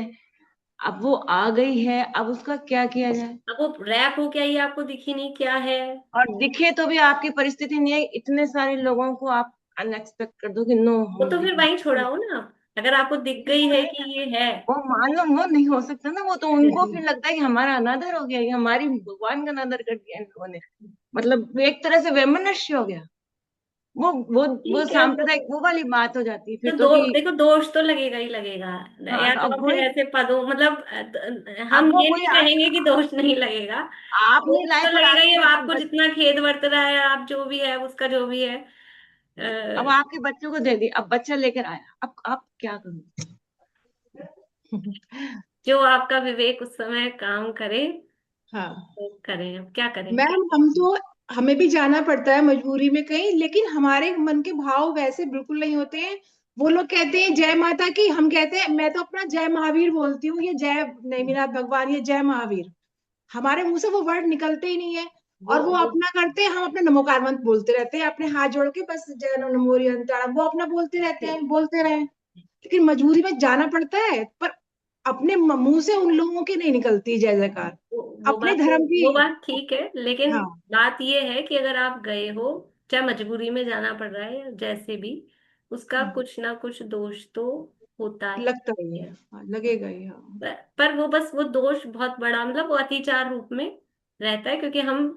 अब वो आ गई है, अब उसका क्या किया जाए? अब वो रैप हो क्या, ये आपको दिखी नहीं क्या है? और दिखे तो भी आपकी परिस्थिति नहीं है, इतने सारे लोगों को आप अनएक्सपेक्ट कर दो कि नो वो हम तो फिर वहीं नहीं। छोड़ाओ ना आप। अगर आपको दिख गई है कि ये है। वो मालूम वो नहीं हो सकता ना, वो तो उनको फिर लगता है कि हमारा अनादर हो गया, ये हमारी भगवान का अनादर कर दिया इन लोगों ने, मतलब एक तरह से वैमनस्य हो गया। वो ठीक है तो सांप्रदायिक वो वाली बात हो जाती है फिर तो दो कि देखो, दोष तो लगेगा ही लगेगा। हाँ, या तो तो अब हम फिर वही, ऐसे पदों मतलब हम अब वो ये कोई नहीं कहेंगे कि दोष नहीं लगेगा। आप नहीं दोष लाए तो पर लगेगा, ये आपके आपको जितना खेद वर्त रहा है, आप जो भी है उसका जो भी है। अब अ, आपके बच्चों को दे दी, अब बच्चा लेकर आया, अब आप क्या करोगे? जो आपका विवेक उस समय काम करे हाँ तो करें, अब क्या करें क्या। मैम, हमें भी जाना पड़ता है मजबूरी में कहीं, लेकिन हमारे मन के भाव वैसे बिल्कुल नहीं होते हैं। वो लोग कहते हैं जय माता की, हम कहते हैं, मैं तो अपना जय महावीर बोलती हूँ, ये जय नेमिनाथ भगवान, ये जय महावीर। हमारे मुंह से वो वर्ड निकलते ही नहीं है। और वो वो अपना करते हैं, हम अपना नमोकार मंत्र बोलते रहते हैं, अपने हाथ जोड़ के बस जय नमो हरिवंशराय, वो अपना बोलते रहते हैं, बोलते रहे। लेकिन मजबूरी में जाना पड़ता है। पर अपने मुंह से उन लोगों की नहीं निकलती जय जयकार, अपने धर्म की। वो बात ठीक है, लेकिन हाँ बात ये है कि अगर आप गए हो, चाहे मजबूरी में जाना पड़ रहा है या जैसे भी, उसका कुछ ना कुछ दोष तो होता लगता ही है। है, हाँ, लगेगा ही। हाँ पर वो बस वो दोष बहुत बड़ा, मतलब वो अतिचार रूप में रहता है, क्योंकि हम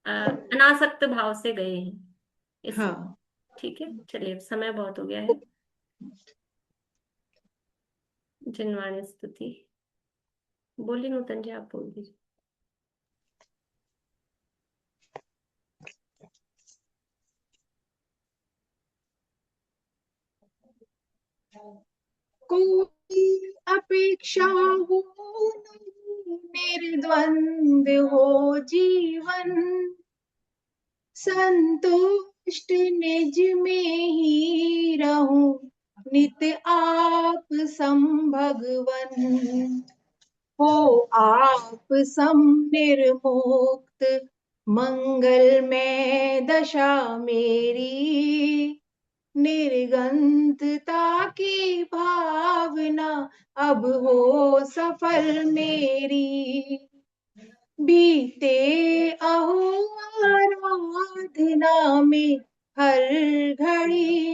अनासक्त भाव से गए हैं इसलिए। हाँ। ठीक है, चलिए, अब समय बहुत हो गया है। जिनवाणी स्तुति बोलिए, नूतन जी, आप बोल दीजिए। कोई अपेक्षा हो नहीं, निर्द्वंद हो जीवन, संतुष्ट निज में ही रहूं, नित आप सम भगवन। हो आप सम निर्मुक्त, मंगलमय दशा मेरी, निर्गंतता की भावना अब हो सफल मेरी। बीते अहो आराधना में हर घड़ी